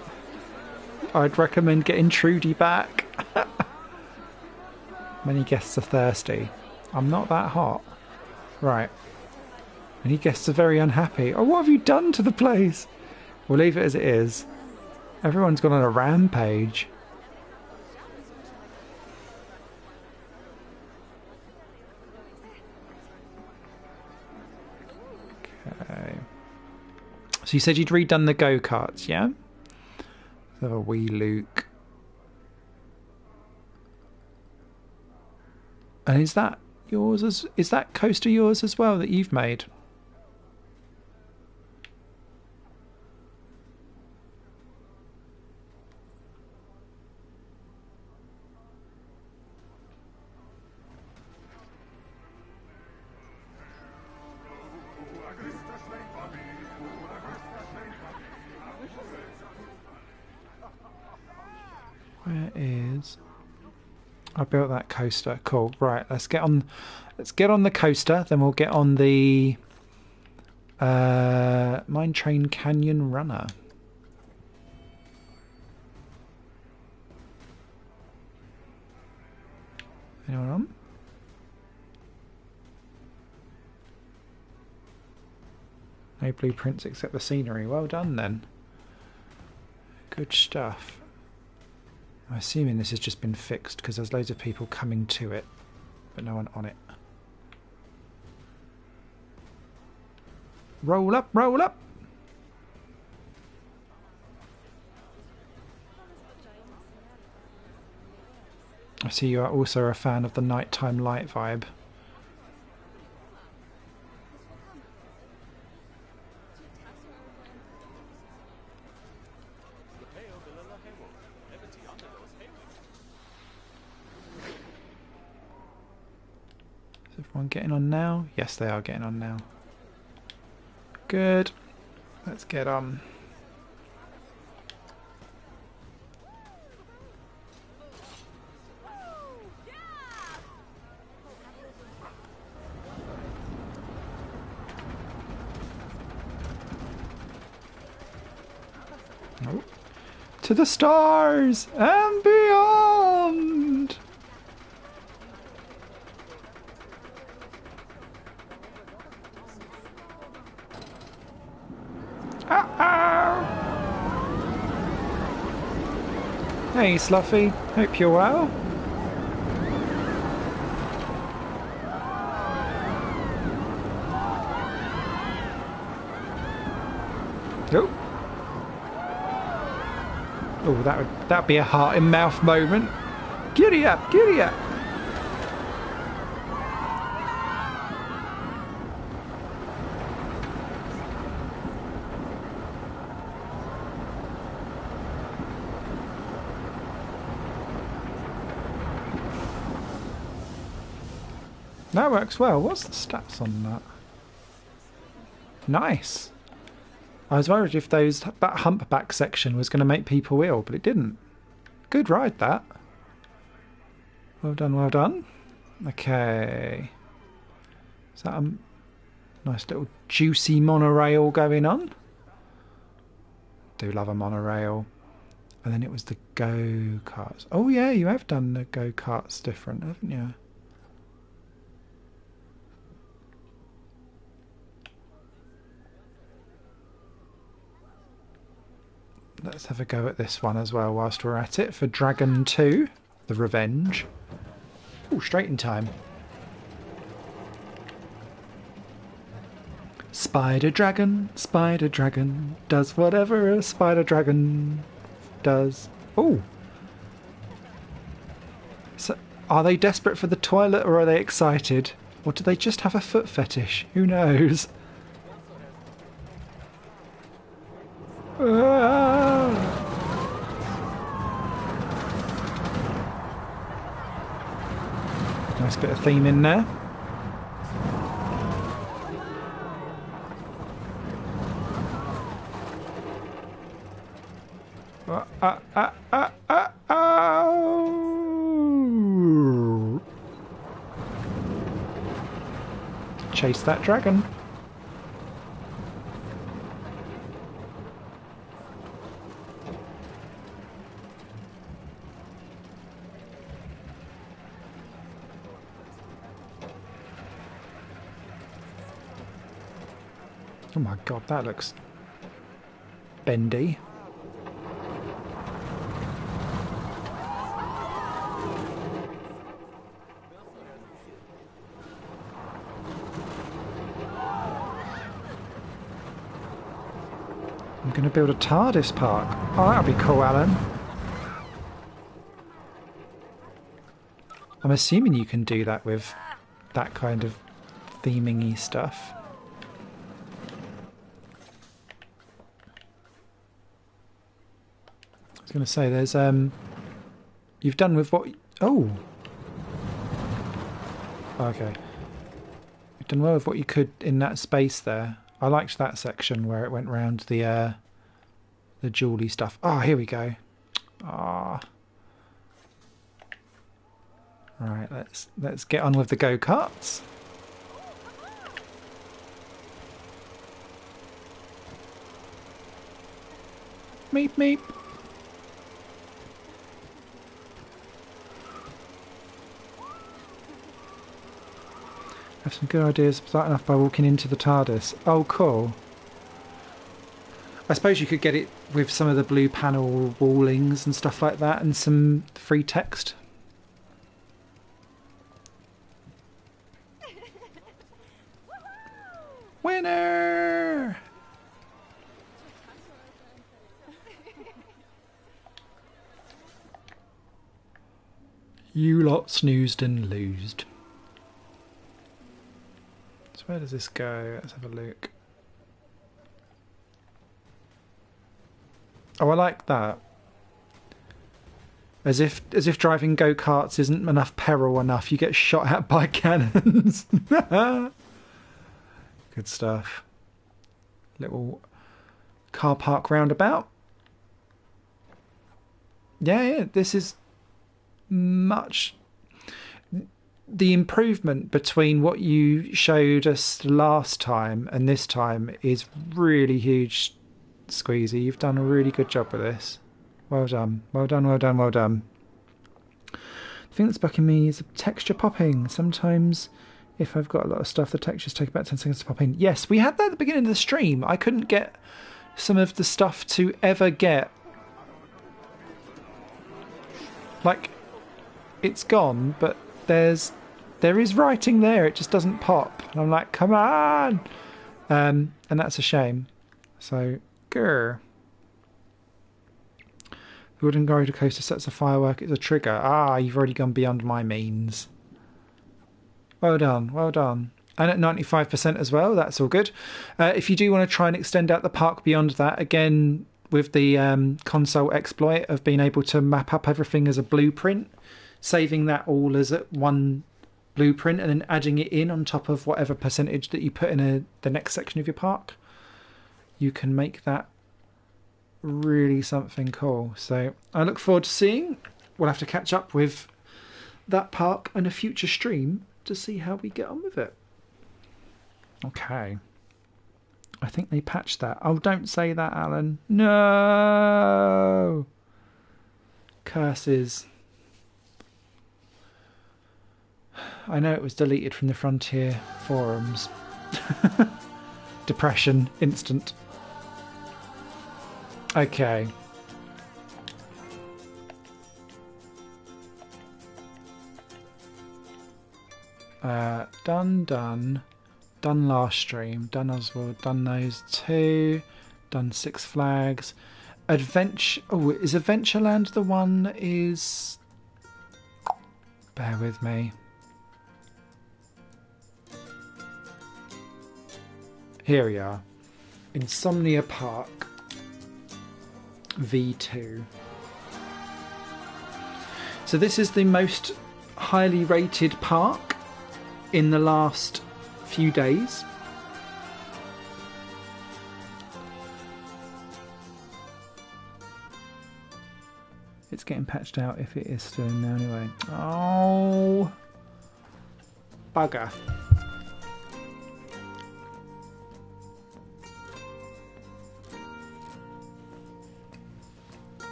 I'd recommend getting Trudy back. Many guests are thirsty. I'm not that hot. Right. Many guests are very unhappy. Oh, what have you done to the place? We'll leave it as it is. Everyone's gone on a rampage. Okay. So you said you'd redone the go-karts, yeah? Let's have a wee Luke. And is that yours? Is that coaster yours as well that you've made? Where is... I built that coaster. Cool. Right, let's get on the coaster, then we'll get on the Mine Train Canyon Runner. Anyone on? No blueprints except the scenery. Well done then. Good stuff. I'm assuming this has just been fixed because there's loads of people coming to it, but no one on it. Roll up, roll up! I see you are also a fan of the nighttime light vibe. Is everyone getting on now? Yes, they are getting on now. Good. Let's get on. Oh. To the stars and beyond! Hey Sluffy, hope you're well. Oh, oh, that'd be a heart in mouth moment. Giddy up, giddy up. That works well. What's the stats on that? Nice. I was worried if that humpback section was going to make people ill, but it didn't. Good ride, that. Well done, well done. Okay. Is that a nice little juicy monorail going on? Do love a monorail. And then it was the go-karts. Oh yeah, you have done the go-karts different, haven't you? Let's have a go at this one as well whilst we're at it for Dragon 2, The Revenge. Oh, straight in time. Spider dragon, does whatever a spider dragon does. Oh! So, are they desperate for the toilet or are they excited? Or do they just have a foot fetish? Who knows? Ah! Nice bit of theme in there. Chase that dragon. Oh my god, that looks bendy. I'm going to build a TARDIS park. Oh, that'll be cool, Alan. I'm assuming you can do that with that kind of theming-y stuff. I was going to say, there's you've done with what? Oh, okay. You've done well with what you could in that space there. I liked that section where it went round the jewelry stuff. Oh, here we go. Ah. Right, let's get on with the go-karts. Meep meep. I have some good ideas, starting off by walking into the TARDIS. Oh, cool. I suppose you could get it with some of the blue panel wallings and stuff like that, and some free text. Winner! You lot snoozed and loosed. So where does this go? Let's have a look. Oh, I like that. As if driving go-karts isn't enough peril enough, you get shot at by cannons. Good stuff. Little car park roundabout. Yeah, this is much... The improvement between what you showed us last time and this time is really huge, Squeezy. You've done a really good job with this. Well done. Well done, well done, well done. The thing that's bugging me is the texture popping. Sometimes if I've got a lot of stuff, the textures take about 10 seconds to pop in. Yes, we had that at the beginning of the stream. I couldn't get some of the stuff to ever get... Like, it's gone, but there is writing there, it just doesn't pop. And I'm like, come on! And that's a shame. So, grr. The wooden roller coaster sets a firework, it's a trigger. Ah, you've already gone beyond my means. Well done, well done. And at 95% as well, that's all good. If you do want to try and extend out the park beyond that, again, with the console exploit of being able to map up everything as a blueprint, saving that all as one blueprint and then adding it in on top of whatever percentage that you put in the next section of your park, you can make that really something cool. So I look forward to seeing. We'll have to catch up with that park in a future stream to see how we get on with it. Okay. I think they patched that. Oh, don't say that, Alan. No! Curses. I know it was deleted from the Frontier forums. Depression, instant. Okay. Done. Done last stream. Done Oswald. Done those two. Done Six Flags. Adventure. Oh, is Adventureland the one that is? Bear with me. Here we are. Insomnia Park V2. So this is the most highly rated park in the last few days. It's getting patched out if it is still in there anyway. Oh, bugger.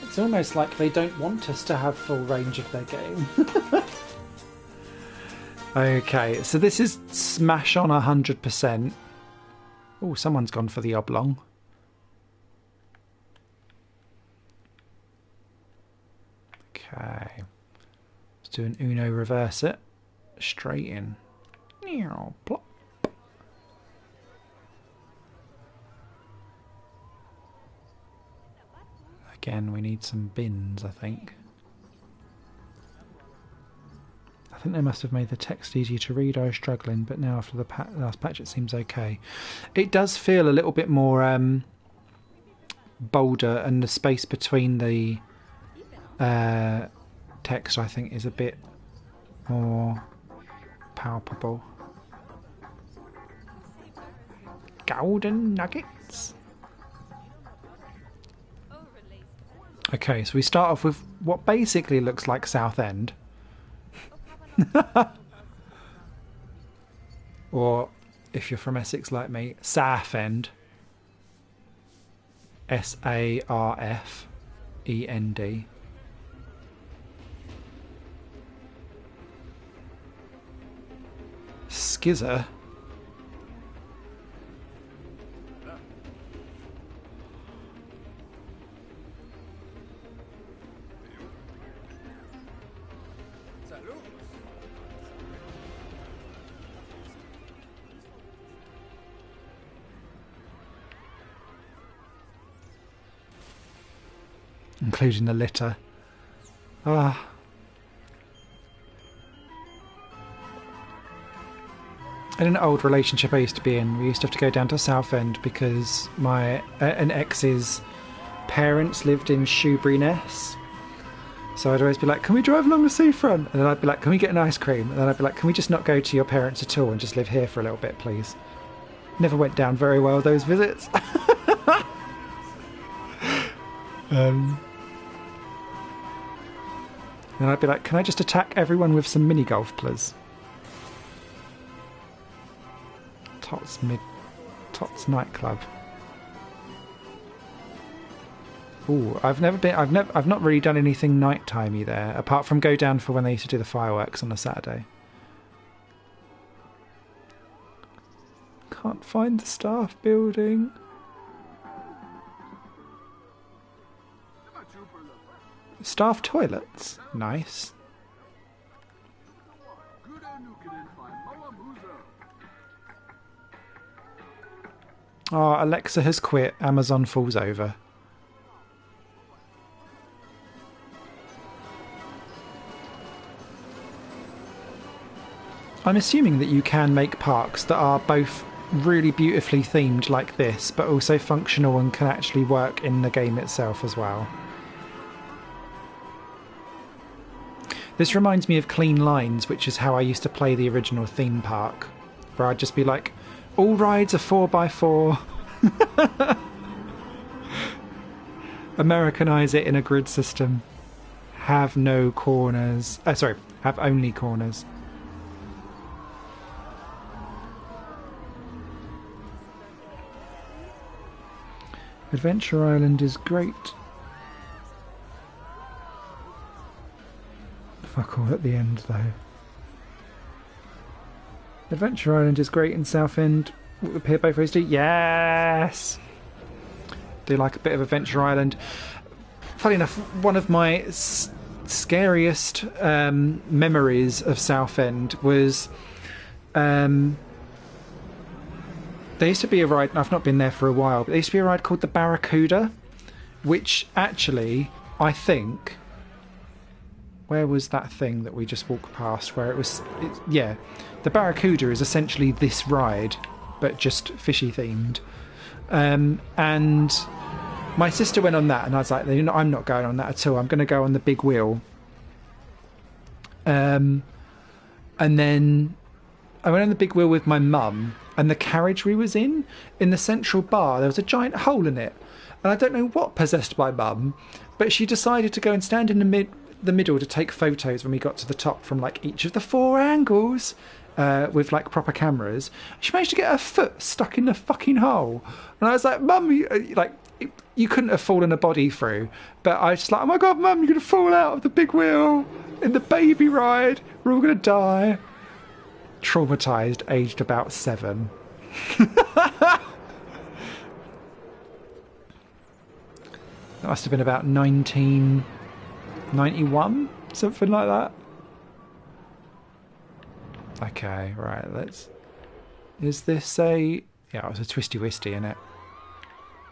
It's almost like they don't want us to have full range of their game. Okay, so this is smash on 100%. Oh, someone's gone for the oblong. Okay. Let's do an Uno reverse it. Straight in. Plop. Again, we need some bins, I think. I think they must have made the text easier to read. I was struggling, but now after the last patch it seems okay. It does feel a little bit more bolder, and the space between the text I think is a bit more palpable. Golden nuggets. Okay, so we start off with what basically looks like Southend. Or, if you're from Essex like me, Southend. S-A-R-F-E-N-D. Skizzer. Including the litter. Ah. In an old relationship I used to be in, we used to have to go down to Southend because my an ex's parents lived in Shoeburyness. So I'd always be like, can we drive along the seafront? And then I'd be like, can we get an ice cream? And then I'd be like, can we just not go to your parents at all and just live here for a little bit, please? Never went down very well, those visits. And I'd be like, can I just attack everyone with some mini golf, please? Tots nightclub. Ooh, I've not really done anything night-timey there, apart from go down for when they used to do the fireworks on a Saturday. Can't find the staff building. Staff toilets. Nice. Oh, Alexa has quit. Amazon falls over. I'm assuming that you can make parks that are both really beautifully themed like this, but also functional and can actually work in the game itself as well. This reminds me of Clean Lines, which is how I used to play the original theme park, where I'd just be like, all rides are 4x4. Americanise it in a grid system. Have no corners. Sorry, have only corners. Adventure Island is great. Fuck all at the end though. Adventure Island is great in Southend. Will appear both ways too. Yes! do like a bit of Adventure Island. Funny enough, one of my scariest memories of Southend was there used to be a ride, and I've not been there for a while, but there used to be a ride called the Barracuda, which actually, I think, where was that thing that we just walked past where yeah, the Barracuda is essentially this ride but just fishy themed, and my sister went on that, and I was like, I'm not going on that at all. I'm going to go on the big wheel. And then I went on the big wheel with my mum, and the carriage we was in the central bar, there was a giant hole in it. And I don't know what possessed my mum, but she decided to go and stand in the middle to take photos when we got to the top from like each of the 4 angles. With like proper cameras. She managed to get her foot stuck in the fucking hole, and I was like, Mum, you couldn't have fallen a body through, but I was just like, oh my god, Mum, you're gonna fall out of the big wheel in the baby ride, we're all gonna die. Traumatized, aged about 7. That must have been about 1991, something like that. Okay, right, is this a... Yeah, it was a Twisty Wisty in it.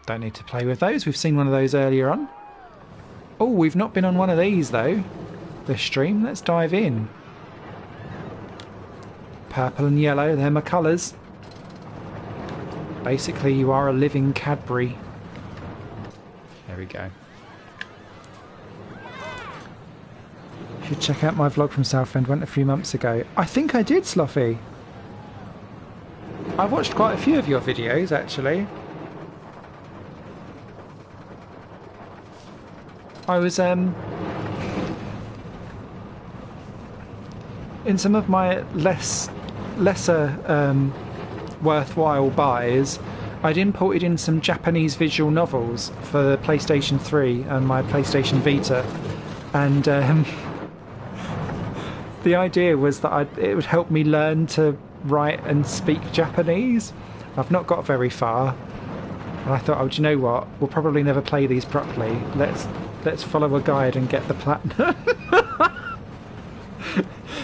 Don't need to play with those. We've seen one of those earlier on. Oh, we've not been on one of these, though. This stream. Let's dive in. Purple and yellow, they're my colours. Basically, you are a living Cadbury. There we go. Should check out my vlog from Southend, went a few months ago. I think I did, Sloffy. I watched quite a few of your videos, actually. I was in some of my lesser worthwhile buys, I'd imported in some Japanese visual novels for the PlayStation 3 and my PlayStation Vita, and the idea was that it would help me learn to write and speak Japanese. I've not got very far, and I thought, oh, do you know what? We'll probably never play these properly. Let's follow a guide and get the platinum.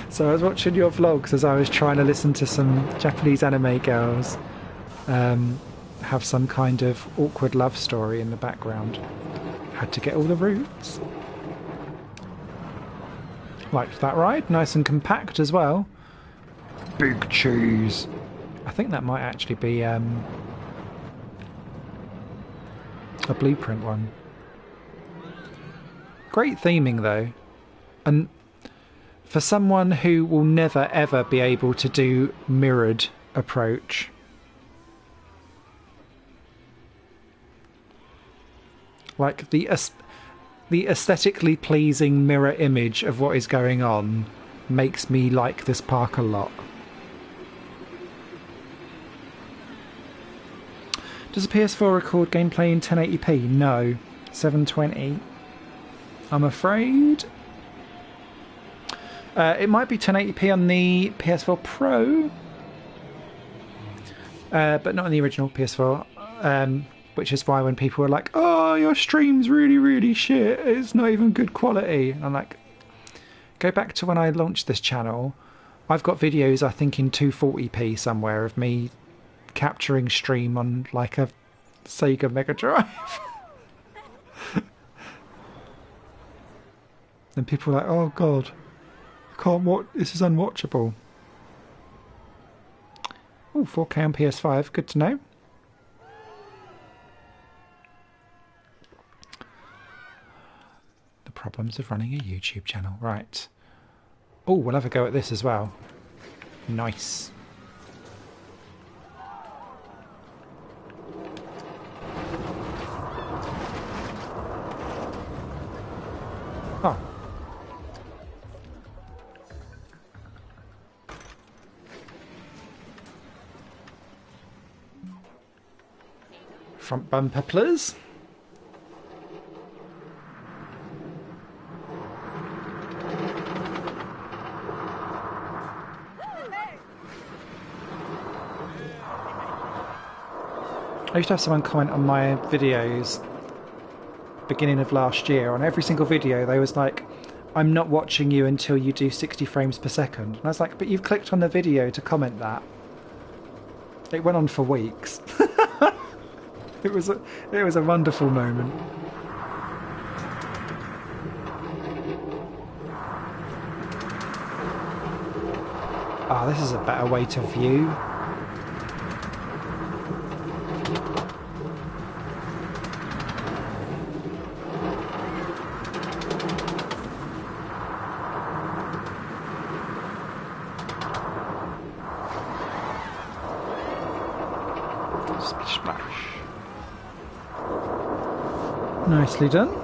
So I was watching your vlogs as I was trying to listen to some Japanese anime girls have some kind of awkward love story in the background. Had to get all the routes. Liked that ride, nice and compact as well. Big cheese. I think that might actually be a Blueprint one. Great theming though, and for someone who will never ever be able to do mirrored approach, like the aesthetically pleasing mirror image of what is going on makes me like this park a lot. Does a PS4 record gameplay in 1080p? No. 720. I'm afraid. It might be 1080p on the PS4 Pro, but not on the original PS4, which is why when people are like, oh, your stream's really, really shit, it's not even good quality. And I'm like, go back to when I launched this channel. I've got videos, I think, in 240p somewhere of me capturing stream on like a Sega Mega Drive. And people are like, oh god, I can't watch, this is unwatchable. Oh, 4K on PS5, good to know. The problems of running a YouTube channel, right. Oh, we'll have a go at this as well. Nice. Oh. Front bumper, please. I used to have someone comment on my videos beginning of last year. On every single video, they was like, I'm not watching you until you do 60 frames per second. And I was like, but you've clicked on the video to comment that. It went on for weeks. It was a wonderful moment. Ah, this is a better way to view. Splish splash. Nicely done.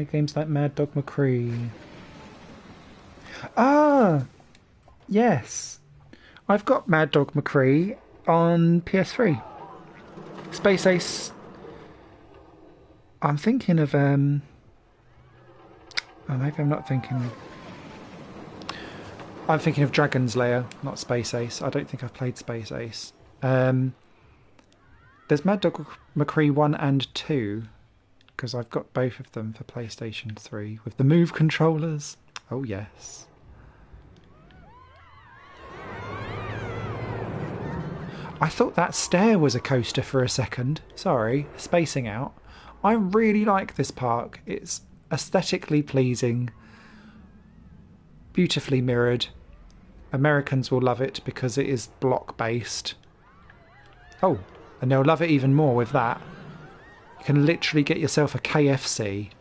Games like Mad Dog McCree. Ah, yes. I've got Mad Dog McCree on PS3. Space Ace. I'm thinking of oh, maybe I'm not thinking. I'm thinking of Dragon's Lair, not Space Ace. I don't think I've played Space Ace. There's Mad Dog McCree 1 and 2. Because I've got both of them for PlayStation 3 with the Move controllers. Oh yes. I thought that stair was a coaster for a second. Sorry, spacing out. I really like this park. It's aesthetically pleasing, beautifully mirrored. Americans will love it because it is block based. Oh, and they'll love it even more with that. You can literally get yourself a KFC.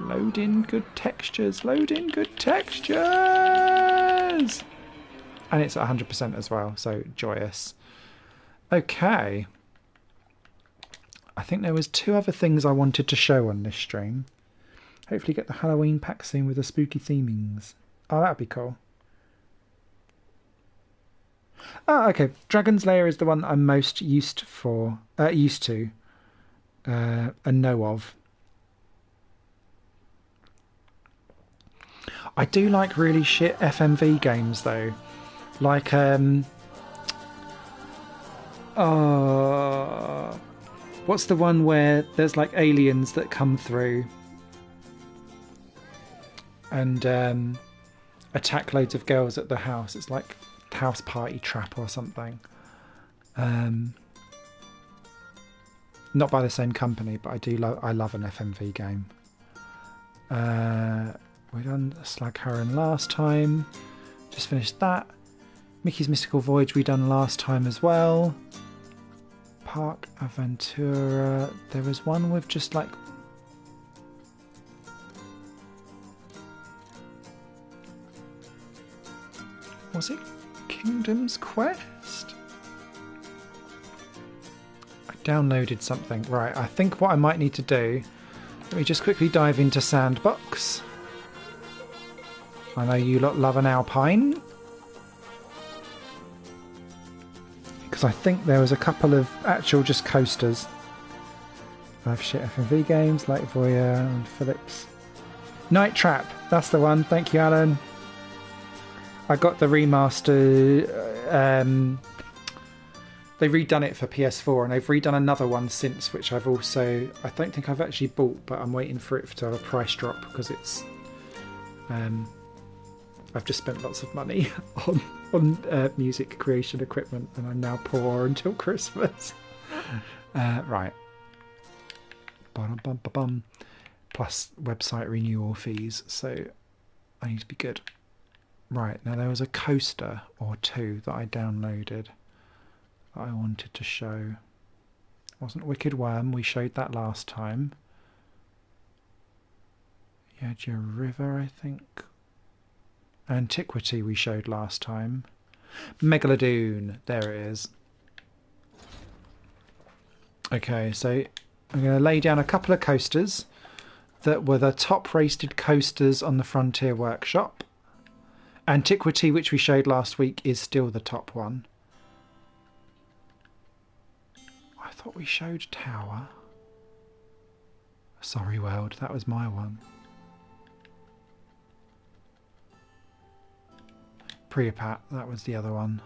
Load in good textures, load in good textures! And it's at 100% as well, so joyous. Okay. I think there was 2 other things I wanted to show on this stream. Hopefully get the Halloween pack soon with the spooky themings. Oh, that'd be cool. Ah, okay. Dragon's Lair is the one I'm most used to and know of. I do like really shit FMV games though, like what's the one where there's like aliens that come through and attack loads of girls at the house? It's like House Party Trap or something. Not by the same company, but I love an FMV game. We done Slag Harren last time. Just finished that. Mickey's Mystical Voyage we done last time as well. Park Aventura. There was one with just like... Was it Kingdom's Quest? I downloaded something. Right, I think what I might need to do... Let me just quickly dive into Sandbox. I know you lot love an Alpine. Because I think there was a couple of actual just coasters. I have shit FMV games like Voyeur and Philips. Night Trap, that's the one. Thank you, Alan. I got the remaster. They've redone it for PS4 and they've redone another one since, which I've also... I don't think I've actually bought, but I'm waiting for it to have a price drop because it's... I've just spent lots of money on music creation equipment and I'm now poor until Christmas. Right. Bum. Plus website renewal fees, so I need to be good. Right, now there was a coaster or 2 that I downloaded that I wanted to show. It wasn't Wicked Worm, we showed that last time. Yaja River, I think. Antiquity we showed last time. Megalodoon, there it is. Okay, so I'm going to lay down a couple of coasters that were the top rated coasters on the Frontier Workshop. Antiquity, which we showed last week, is still the top one. I thought we showed Tower. Sorry World, that was my one. Priapat, that was the other one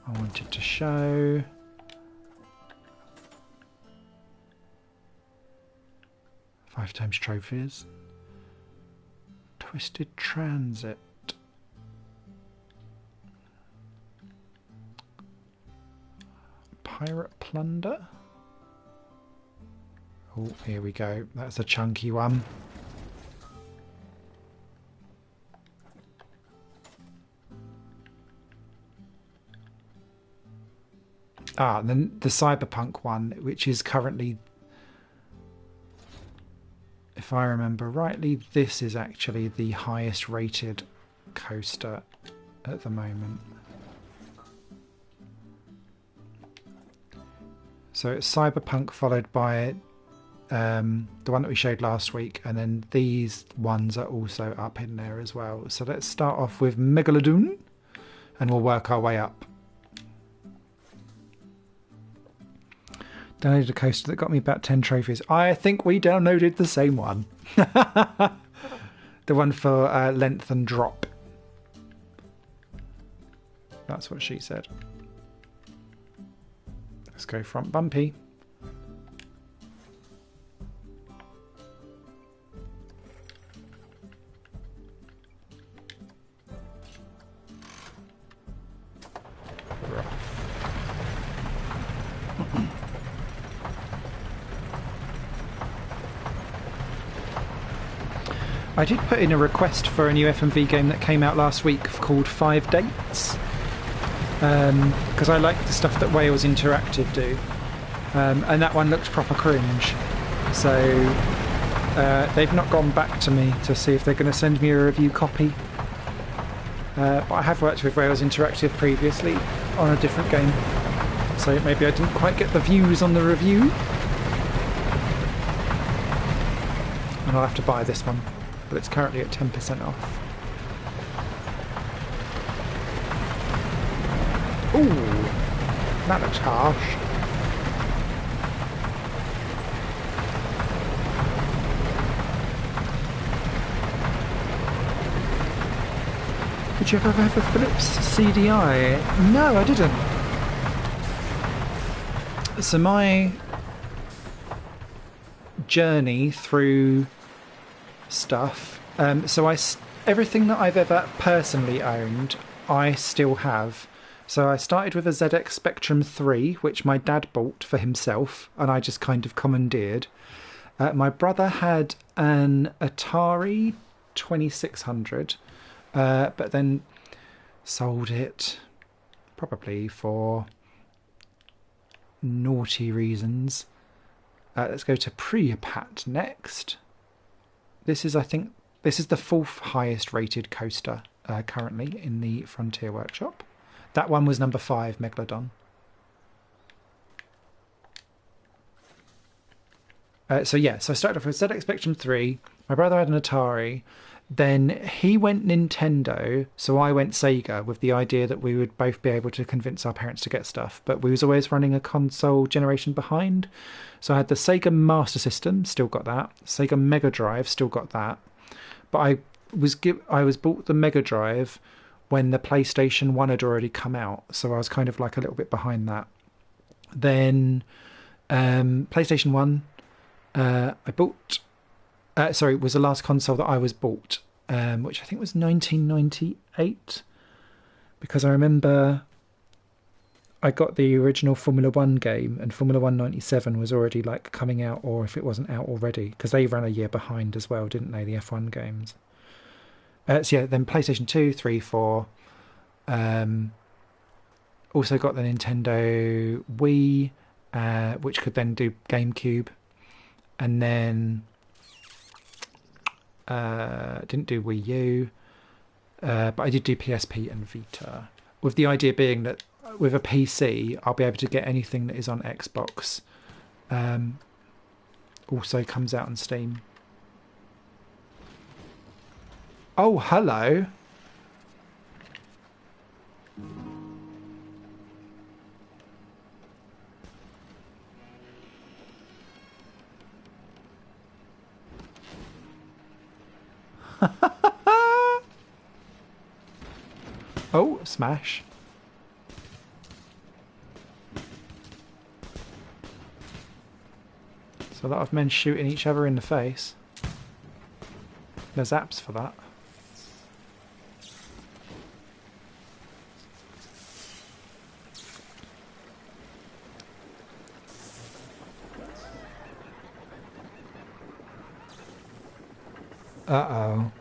I wanted to show. Five times trophies. Twisted Transit. Pirate Plunder. Oh, here we go. That's a chunky one. Ah, and then the Cyberpunk one, which is currently, if I remember rightly, this is actually the highest rated coaster at the moment. So it's Cyberpunk followed by the one that we showed last week, and then these ones are also up in there as well. So let's start off with Megalodon, and we'll work our way up. Downloaded a coaster that got me about 10 trophies. I think we downloaded the same one. The one for length and drop. That's what she said. Let's go front bumpy. I did put in a request for a new FMV game that came out last week called 5 Dates, because I like the stuff that Wales Interactive do, and that one looked proper cringe, so they've not gone back to me to see if they're going to send me a review copy, but I have worked with Wales Interactive previously on a different game, so maybe I didn't quite get the views on the review, and I'll have to buy this one. But it's currently at 10% off. Ooh, that looks harsh. Did you ever have a Philips CDI? No, I didn't. So my journey through stuff, everything that I've ever personally owned I still have. So I started with a ZX Spectrum 3, which my dad bought for himself and I just kind of commandeered. My brother had an Atari 2600, but then sold it probably for naughty reasons. Let's go to Priapat next. This is, I think, the 4th highest rated coaster currently in the Frontier Workshop. That one was number 5, Megalodon. So I started off with ZX Spectrum 3. My brother had an Atari. Then he went Nintendo, so I went Sega, with the idea that we would both be able to convince our parents to get stuff. But we was always running a console generation behind. So I had the Sega Master System, still got that. Sega Mega Drive, still got that. But I was bought the Mega Drive when the PlayStation 1 had already come out. So I was kind of like a little bit behind that. Then PlayStation 1, I bought... was the last console that I was bought, which I think was 1998. Because I remember I got the original Formula 1 game, and Formula 1 97 was already like coming out, or if it wasn't out already, because they ran a year behind as well, didn't they, the F1 games? Then PlayStation 2, 3, 4. Also got the Nintendo Wii, which could then do GameCube. And then didn't do Wii U, but I did do PSP and Vita, with the idea being that with a PC I'll be able to get anything that is on Xbox. Also comes out on Steam. Oh, hello. Oh, smash. So a lot of men shooting each other in the face. There's apps for that. Uh-oh.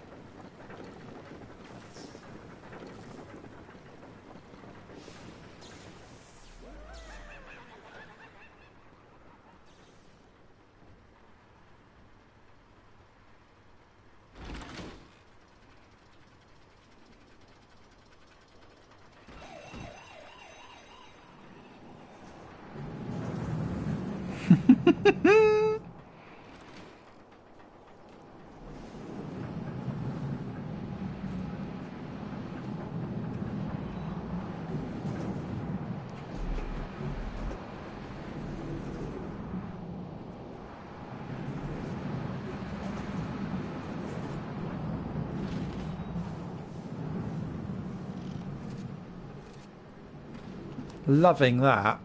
Loving that.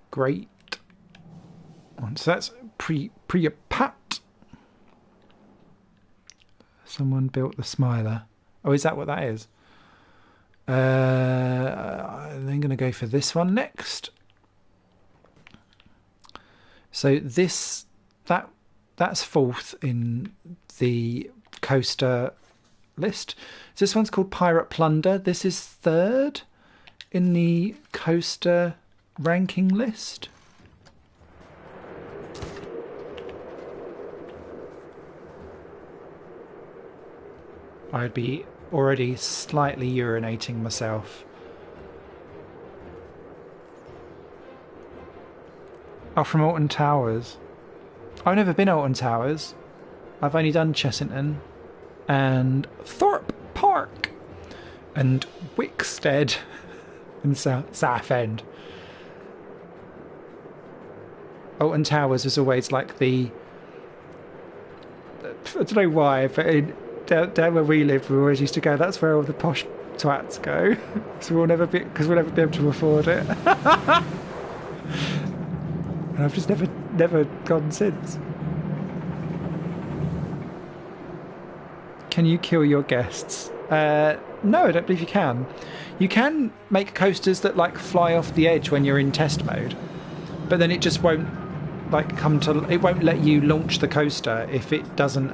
Great. So that's pre-pat. Someone built the Smiler. Oh, is that what that is? I'm then going to go for this one next. So that's fourth in the coaster list. So this one's called Pirate Plunder. This is third in the coaster ranking list. I'd be already slightly urinating myself. Oh, from Alton Towers. I've never been Alton Towers. I've only done Chessington and Thorpe Park and Wickstead and Southend. Alton Towers is always like the... I don't know why, but down where we live, we always used to go, that's where all the posh twats go. So we'll never be able to afford it. And I've just never gone since. Can you kill your guests? No, I don't believe you can. You can make coasters that like fly off the edge when you're in test mode, but then it just won't it won't let you launch the coaster if it doesn't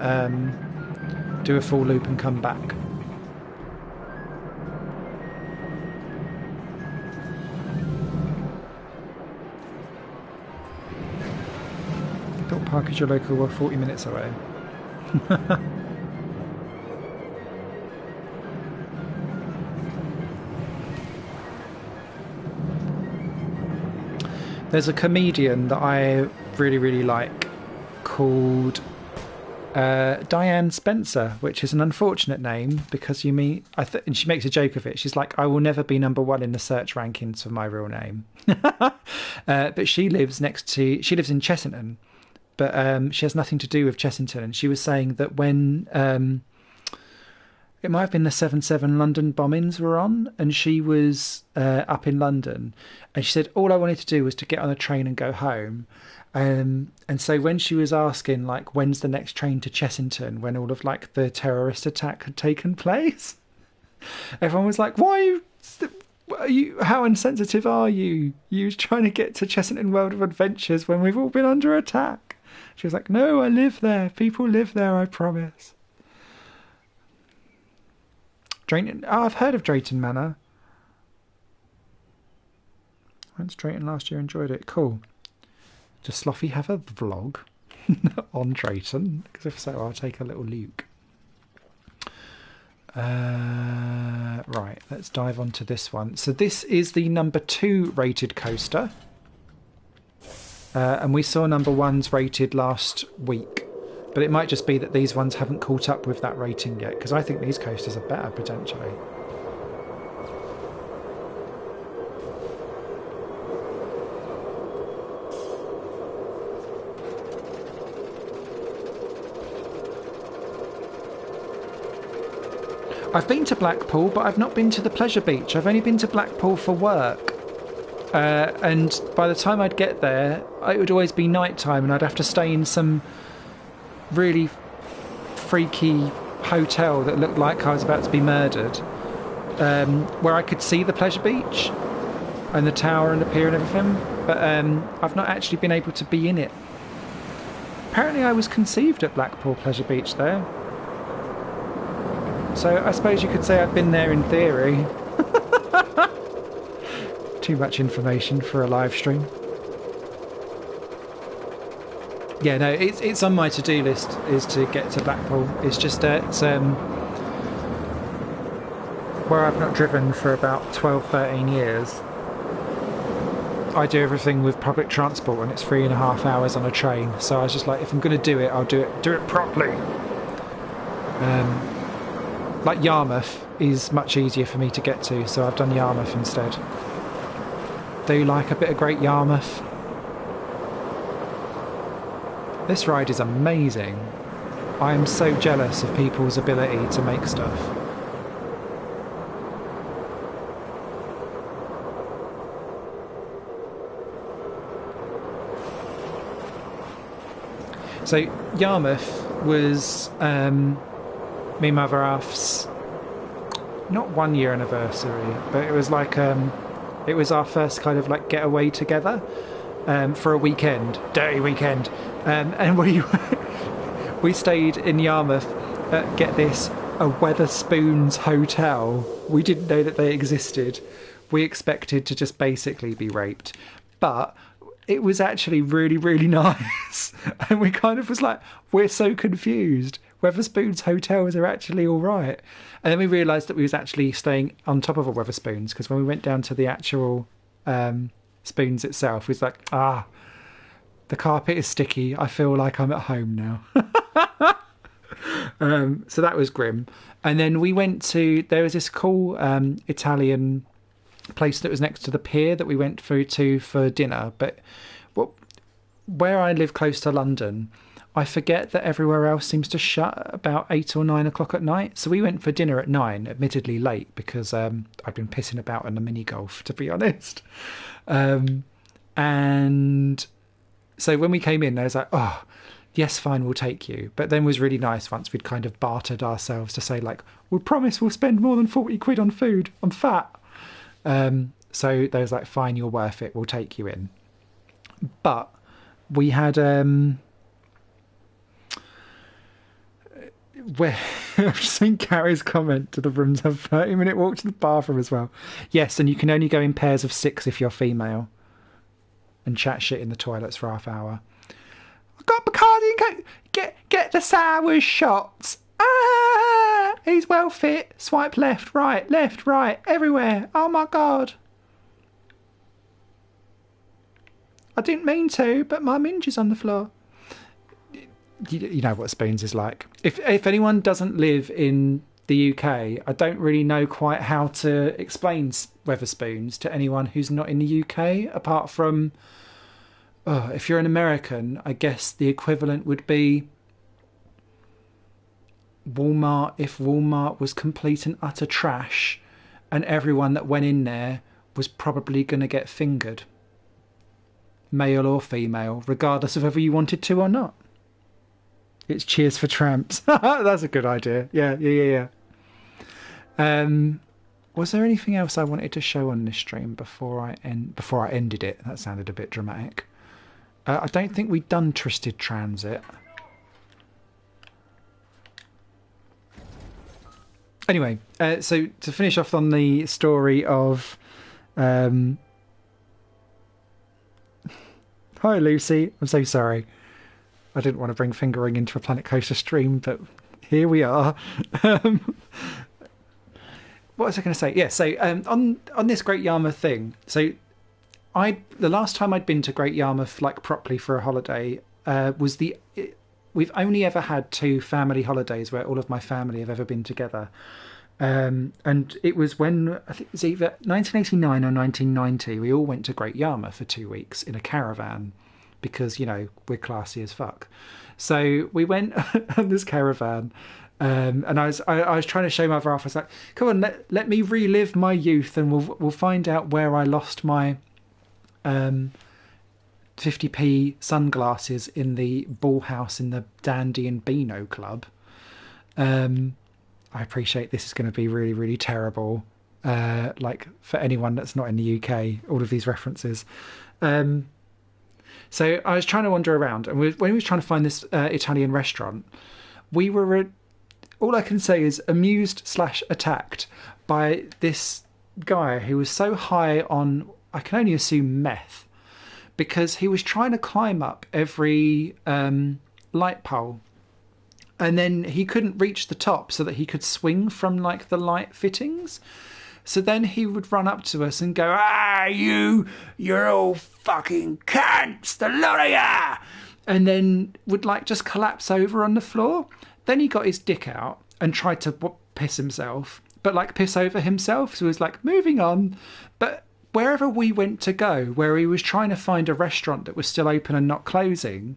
do a full loop and come back. Thorpe Park is your local, we're 40 minutes away. There's a comedian that I really, really like called Diane Spencer, which is an unfortunate name because and she makes a joke of it. She's like, I will never be number one in the search rankings for my real name. But she lives in Chessington, but she has nothing to do with Chessington. And she was saying that when it might have been the 7/7 London bombings were on, and she was up in London, and she said all I wanted to do was to get on a train and go home. And so when she was asking, like, when's the next train to Chessington, when all of like the terrorist attack had taken place, everyone was like, why are you how insensitive are you? You was trying to get to Chessington World of Adventures when we've all been under attack. She was like, no, I live there. People live there, I promise. Drayton. Oh, I've heard of Drayton Manor. I went to Drayton last year, enjoyed it. Cool. Does Sloffy have a vlog on Drayton? Because if so, I'll take a little look. Right, let's dive onto this one. So this is the number 2 rated coaster. And we saw number 1's rated last week. But it might just be that these ones haven't caught up with that rating yet, because I think these coasters are better, potentially. I've been to Blackpool, but I've not been to the pleasure beach. I've only been to Blackpool for work. And by the time I'd get there, it would always be night time, and I'd have to stay in some really freaky hotel that looked like I was about to be murdered, where I could see the pleasure beach and the tower and the pier and everything, but I've not actually been able to be in it. Apparently I was conceived at Blackpool Pleasure Beach there, so I suppose you could say I've been there in theory. Too much information for a live stream. Yeah, no, it's on my to-do list, is to get to Blackpool. It's just it's where I've not driven for about 12, 13 years. I do everything with public transport, and it's 3.5 hours on a train. So I was just like, if I'm going to do it, I'll do it properly. Like Yarmouth is much easier for me to get to, so I've done Yarmouth instead. Do you like a bit of Great Yarmouth? This ride is amazing. I am so jealous of people's ability to make stuff. So Yarmouth was me and my other half's not 1 year anniversary, but it was like it was our first kind of like getaway together for a weekend, dirty weekend, and we stayed in Yarmouth at, get this, a Wetherspoons hotel. We didn't know that they existed. We expected to just basically be raped, but it was actually really, really nice. And we kind of was like, we're so confused. Wetherspoons hotels are actually all right. And then we realised that we was actually staying on top of a Wetherspoons, because when we went down to the actual Spoons itself, we was like, the carpet is sticky. I feel like I'm at home now. So that was grim. And then we went to, there was this cool Italian place that was next to the pier that we went through to for dinner. But where I live close to London, I forget that everywhere else seems to shut about 8 or 9 o'clock at night. So we went for dinner at 9, admittedly late, because I'd been pissing about on the mini golf, to be honest. And so when we came in, I was like, oh, yes, fine, we'll take you. But then it was really nice once we'd kind of bartered ourselves to say, like, we promise we'll spend more than 40 quid on food. I'm fat. So they was like, fine, you're worth it. We'll take you in. But we had... where I've just seen Carrie's comment to the rooms have 30-minute walk to the bathroom as well. Yes, and you can only go in pairs of 6 if you're female, and chat shit in the toilets for half hour. I got Bacardi and get the sour shots. He's well fit. Swipe left, right, everywhere. Oh my god. I didn't mean to, but my minge is on the floor. You know what Spoons is like. If anyone doesn't live in the UK, I don't really know quite how to explain Wetherspoons to anyone who's not in the UK, apart from, if you're an American, I guess the equivalent would be Walmart, if Walmart was complete and utter trash, and everyone that went in there was probably going to get fingered, male or female, regardless of whether you wanted to or not. It's Cheers for Tramps. That's a good idea. Yeah. Was there anything else I wanted to show on this stream before I ended it? That sounded a bit dramatic. I don't think we'd done Twisted Transit. Anyway, so to finish off on the story of... Hi, Lucy. I'm so sorry. I didn't want to bring fingering into a Planet Coaster stream, but here we are. What was I going to say? Yeah, so on this Great Yarmouth thing, so the last time I'd been to Great Yarmouth, like properly for a holiday, was we've only ever had 2 family holidays where all of my family have ever been together. And it was when, I think it was either 1989 or 1990, we all went to Great Yarmouth for 2 weeks in a caravan. Because, you know, we're classy as fuck. So we went on this caravan, And I was trying to show my other half. I was like, "Come on, let me relive my youth, and we'll find out where I lost my 50p sunglasses in the ball house in the Dandy and Beano Club." I appreciate this is going to be really, really terrible. Like for anyone that's not in the UK, all of these references. So I was trying to wander around, and when we were trying to find this Italian restaurant, we were, all I can say is amused / attacked by this guy who was so high on, I can only assume, meth, because he was trying to climb up every light pole, and then he couldn't reach the top so that he could swing from like the light fittings. So then he would run up to us and go, you're all fucking cunts, the lot of ya! And then would like just collapse over on the floor. Then he got his dick out and tried to piss himself, but like piss over himself. So he was like, moving on. But wherever we went to go, where he was trying to find a restaurant that was still open and not closing,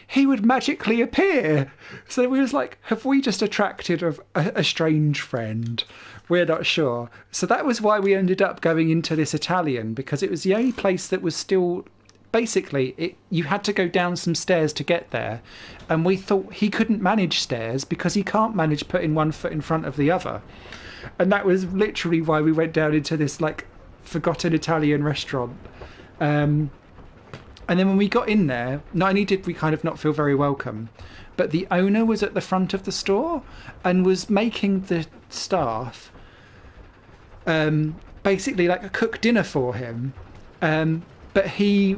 he would magically appear. So we was like, have we just attracted a strange friend? We're not sure. So that was why we ended up going into this Italian, because it was the only place that was still... Basically, you had to go down some stairs to get there. And we thought he couldn't manage stairs because he can't manage putting one foot in front of the other. And that was literally why we went down into this, like, forgotten Italian restaurant. And then when we got in there, not only did we kind of not feel very welcome, but the owner was at the front of the store and was making the staff basically like cook dinner for him. But he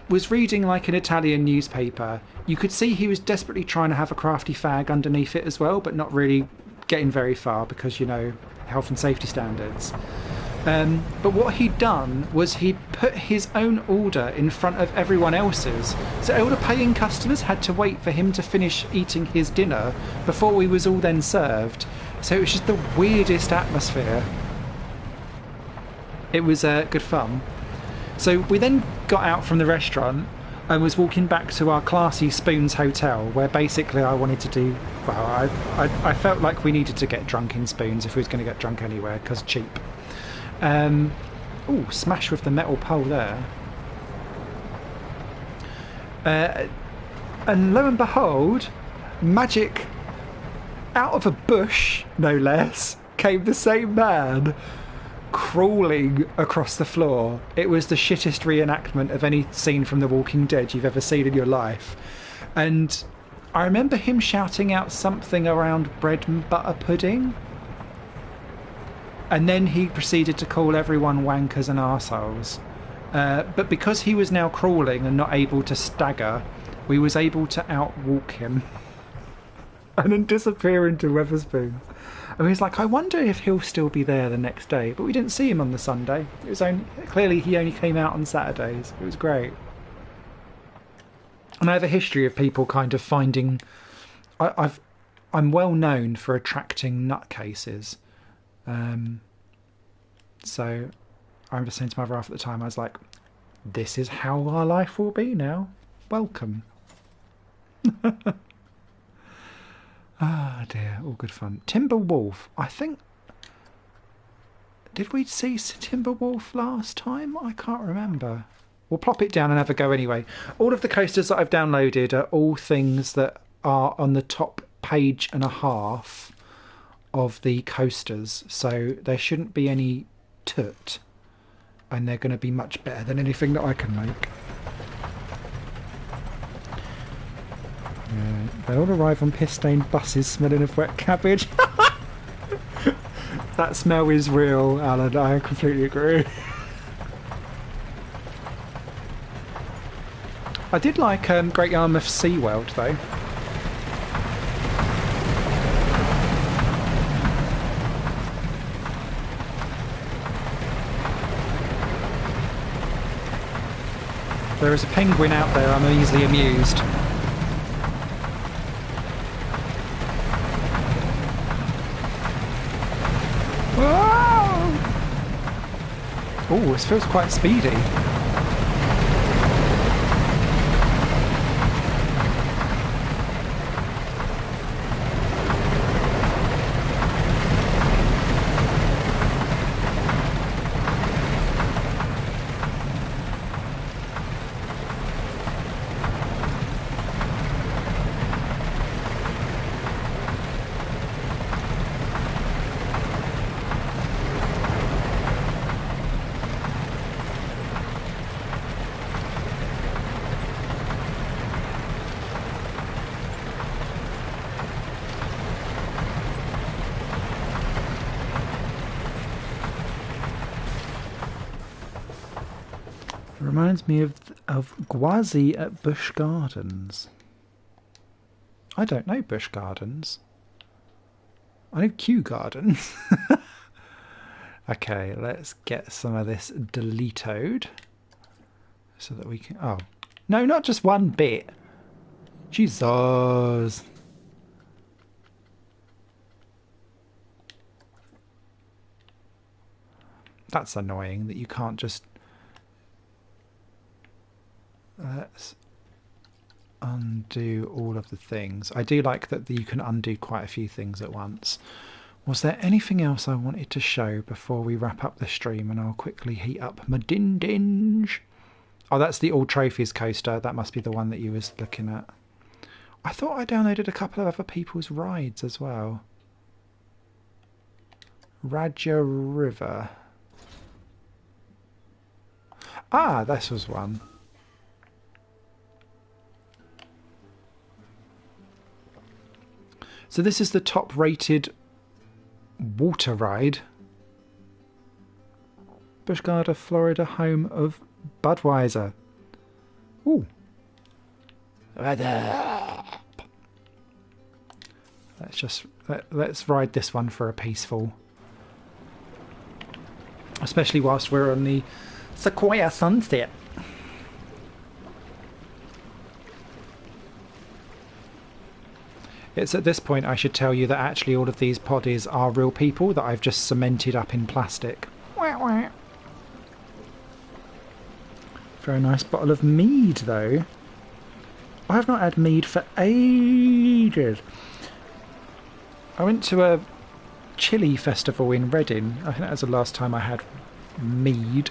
was reading like an Italian newspaper. You could see he was desperately trying to have a crafty fag underneath it as well, but not really getting very far because, you know, health and safety standards. But what he'd done was he'd put his own order in front of everyone else's. So all the paying customers had to wait for him to finish eating his dinner before we was all then served. So it was just the weirdest atmosphere. It was good fun. So we then got out from the restaurant and was walking back to our classy Spoons Hotel, where basically I wanted to do... Well, I felt like we needed to get drunk in Spoons if we was going to get drunk anywhere, because cheap. Smash with the metal pole there. And lo and behold, magic, out of a bush, no less, came the same man crawling across the floor. It was the shittest reenactment of any scene from The Walking Dead you've ever seen in your life. And I remember him shouting out something around bread and butter pudding. And then he proceeded to call everyone wankers and arseholes. But because he was now crawling and not able to stagger, we was able to outwalk him and then disappear into Wetherspoons. And he was like, I wonder if he'll still be there the next day. But we didn't see him on the Sunday. It was clearly he only came out on Saturdays. It was great. And I have a history of people kind of finding... I'm well known for attracting nutcases. So I remember saying to my wife at the time, I was like, this is how our life will be now. Welcome. Ah, dear, all good fun. Timberwolf, I think... Did we see Timberwolf last time? I can't remember. We'll plop it down and have a go anyway. All of the coasters that I've downloaded are all things that are on the top page and a half of the coasters, so there shouldn't be any toot, and they're going to be much better than anything that I can make. They all arrive on piss-stained buses smelling of wet cabbage. That smell is real, Alan. I completely agree. I did like Great Yarmouth SeaWorld though. There is a penguin out there, I'm easily amused. Oh, this feels quite speedy. Reminds me of Gwazi at Busch Gardens. I don't know Busch Gardens. I know Kew Gardens. Okay, let's get some of this deletoed so that we can... Oh, no, not just one bit. Jesus. That's annoying that you can't just... Let's undo all of the things. I do like that you can undo quite a few things at once. Was there anything else I wanted to show before we wrap up the stream? And I'll quickly heat up my Dinge. Oh, that's the All Trophies coaster. That must be the one that you was looking at. I thought I downloaded a couple of other people's rides as well. Raja River. Ah, this was one. So this is the top rated water ride. Busch Gardens, Florida, home of Budweiser. Ooh. Let's ride this one for a peaceful. Especially whilst we're on the Sequoia Sunset. It's at this point I should tell you that actually all of these poddies are real people that I've just cemented up in plastic. Very nice bottle of mead though. I have not had mead for ages. I went to a chili festival in Reading. I think that was the last time I had mead.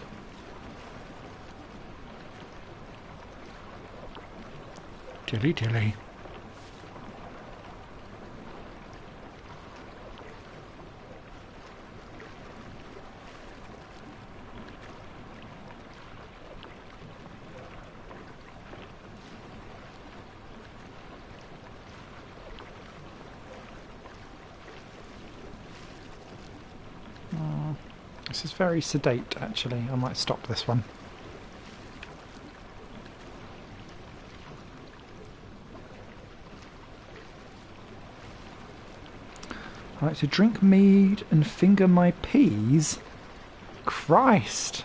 Dilly. This is very sedate, actually. I might stop this one. I like to drink mead and finger my peas. Christ!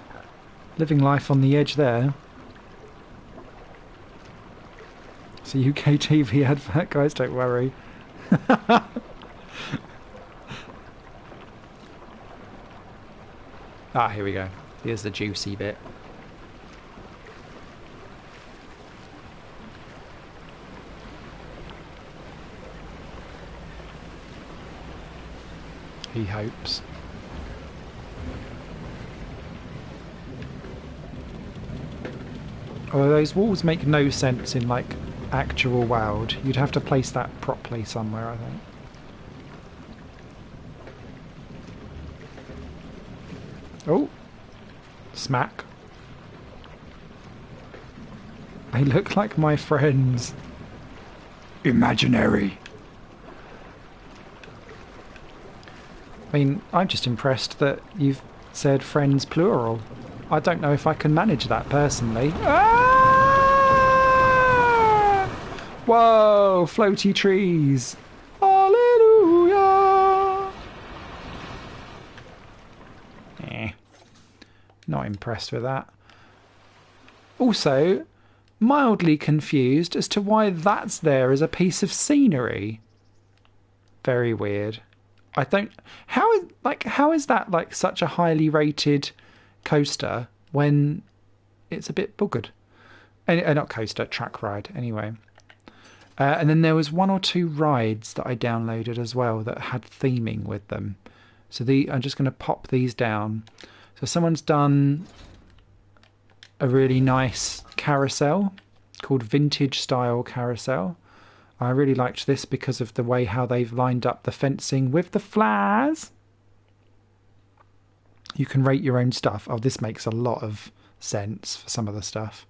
Living life on the edge there. It's a UK TV advert, guys, don't worry. Ah, here we go. Here's the juicy bit. He hopes. Although those walls make no sense in, like, actual world. You'd have to place that properly somewhere, I think. Oh, smack. They look like my friends. Imaginary. I mean, I'm just impressed that you've said friends plural. I don't know if I can manage that personally. Ah! Whoa, floaty trees. Not impressed with that. Also, mildly confused as to why that's there as a piece of scenery. Very weird. I don't... How is that like such a highly rated coaster when it's a bit buggered? Not coaster, track ride, anyway. And then there was one or two rides that I downloaded as well that had theming with them. So I'm just going to pop these down. So someone's done a really nice carousel called Vintage Style Carousel. I really liked this because of the way how they've lined up the fencing with the flares. You can rate your own stuff. Oh, this makes a lot of sense for some of the stuff.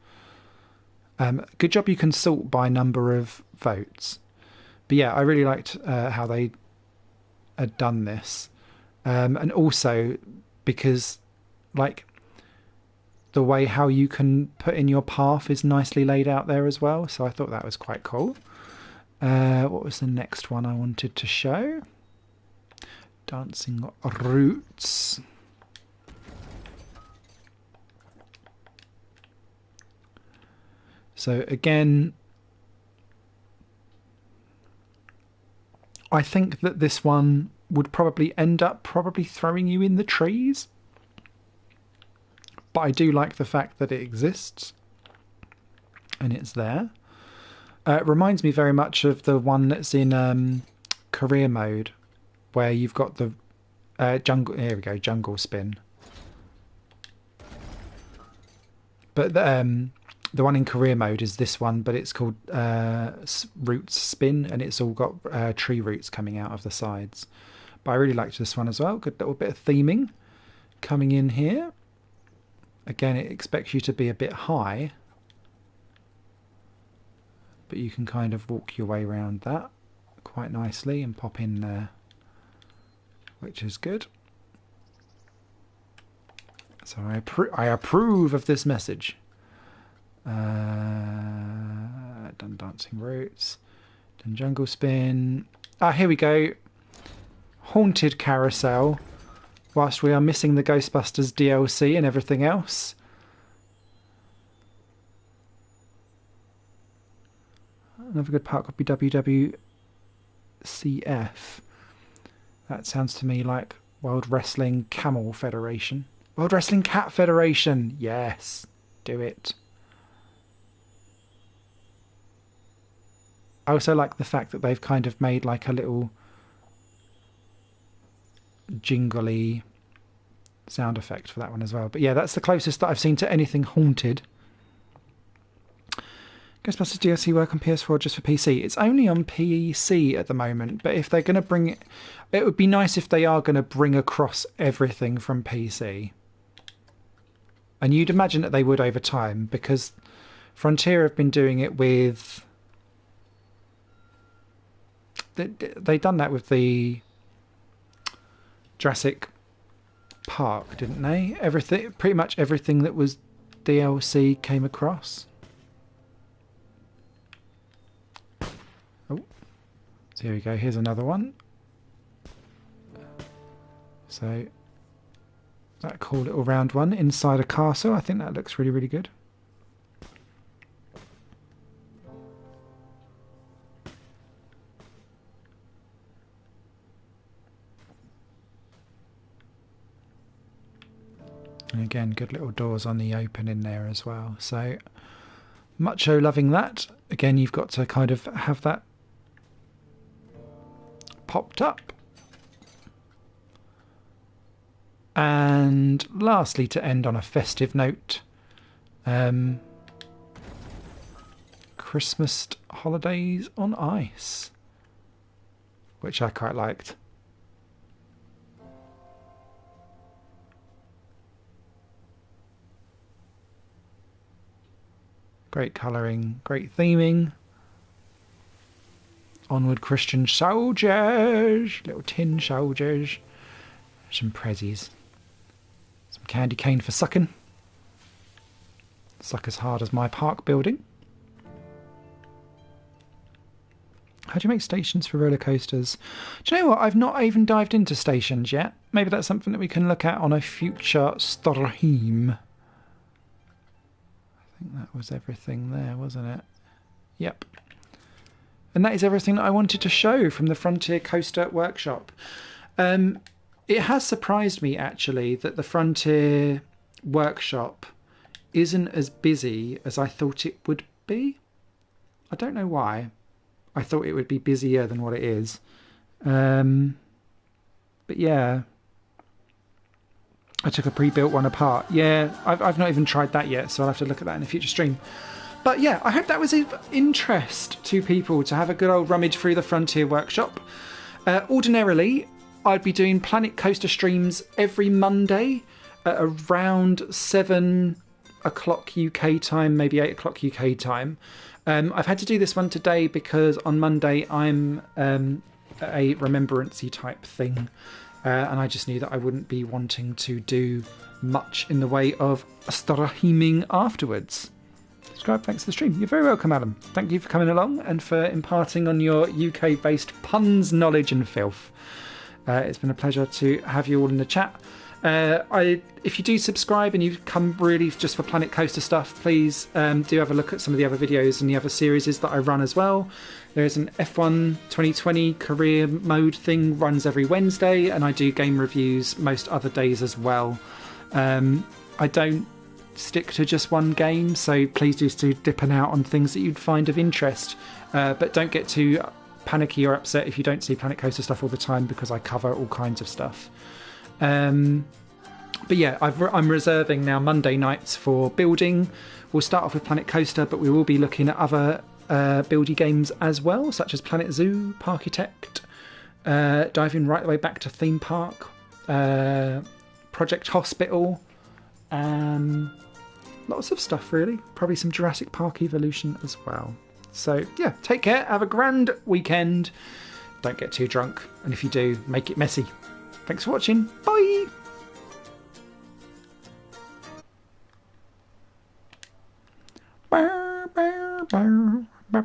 Good job you can sort by number of votes. But yeah, I really liked how they had done this. And also because... like, the way how you can put in your path is nicely laid out there as well. So I thought that was quite cool. What was the next one I wanted to show? Dancing routes. So again, I think that this one would probably end up throwing you in the trees. But I do like the fact that it exists and it's there. It reminds me very much of the one that's in career mode, where you've got the jungle. Here we go, jungle spin. But the one in career mode is this one, but it's called Roots Spin, and it's all got tree roots coming out of the sides. But I really liked this one as well. Good little bit of theming coming in here. Again, it expects you to be a bit high, but you can kind of walk your way around that quite nicely and pop in there, which is good. So I approve of this message. Done dancing routes, done jungle spin. Here we go. Haunted carousel. Whilst we are missing the Ghostbusters DLC and everything else. Another good park would be WWCF. That sounds to me like World Wrestling Camel Federation. World Wrestling Cat Federation. Yes, do it. I also like the fact that they've kind of made like a little jingly sound effect for that one as well. But yeah, that's the closest that I've seen to anything haunted. Ghostbusters DLC work on PS4 just for PC. It's only on PC at the moment, but if they're going to bring it, it would be nice if they are going to bring across everything from PC. And you'd imagine that they would over time, because Frontier have been doing it with... They done that with the Jurassic Park, didn't they? Everything, pretty much everything that was DLC came across. Oh, so here we go. Here's another one. So that cool little round one inside a castle. I think that looks really, really good. And again, good little doors on the open in there as well. So, Mucho loving that. Again, you've got to kind of have that popped up. And lastly, to end on a festive note, Christmas holidays on ice, which I quite liked. Great colouring, great theming. Onward Christian soldiers, little tin soldiers. Some prezzies. Some candy cane for sucking. Suck as hard as my park building. How do you make stations for roller coasters? Do you know what? I've not even dived into stations yet. Maybe that's something that we can look at on a future stream. I think that was everything there, wasn't it? Yep. And that is everything that I wanted to show from the Frontier Coaster Workshop. It has surprised me, actually, that the Frontier Workshop isn't as busy as I thought it would be. I don't know why. I thought it would be busier than what it is. But yeah. I took a pre-built one apart. Yeah, I've not even tried that yet, so I'll have to look at that in a future stream. But yeah, I hope that was of interest to people to have a good old rummage through the Frontier Workshop. Ordinarily, I'd be doing Planet Coaster streams every Monday at around 7 o'clock UK time, maybe 8 o'clock UK time. I've had to do this one today because on Monday I'm at a remembrancy type thing and I just knew that I wouldn't be wanting to do much in the way of streaming afterwards. Subscribe, thanks for the stream. You're very welcome, Adam. Thank you for coming along and for imparting on your UK-based puns, knowledge and filth. It's been a pleasure to have you all in the chat. If you do subscribe and you come really just for Planet Coaster stuff, please do have a look at some of the other videos and the other series that I run as well. There's an F1 2020 career mode thing, runs every Wednesday, and I do game reviews most other days as well. I don't stick to just one game, so please do dipping out on things that you'd find of interest. But don't get too panicky or upset if you don't see Planet Coaster stuff all the time, because I cover all kinds of stuff. But yeah, I'm reserving now Monday nights for building. We'll start off with Planet Coaster, but we will be looking at other buildy games as well, such as Planet Zoo, Parkitect, diving right the way back to Theme Park, Project Hospital, lots of stuff really. Probably some Jurassic Park Evolution as well. So yeah, take care, have a grand weekend, don't get too drunk, and if you do, make it messy. Thanks for watching, bye! Bow, bow, bow.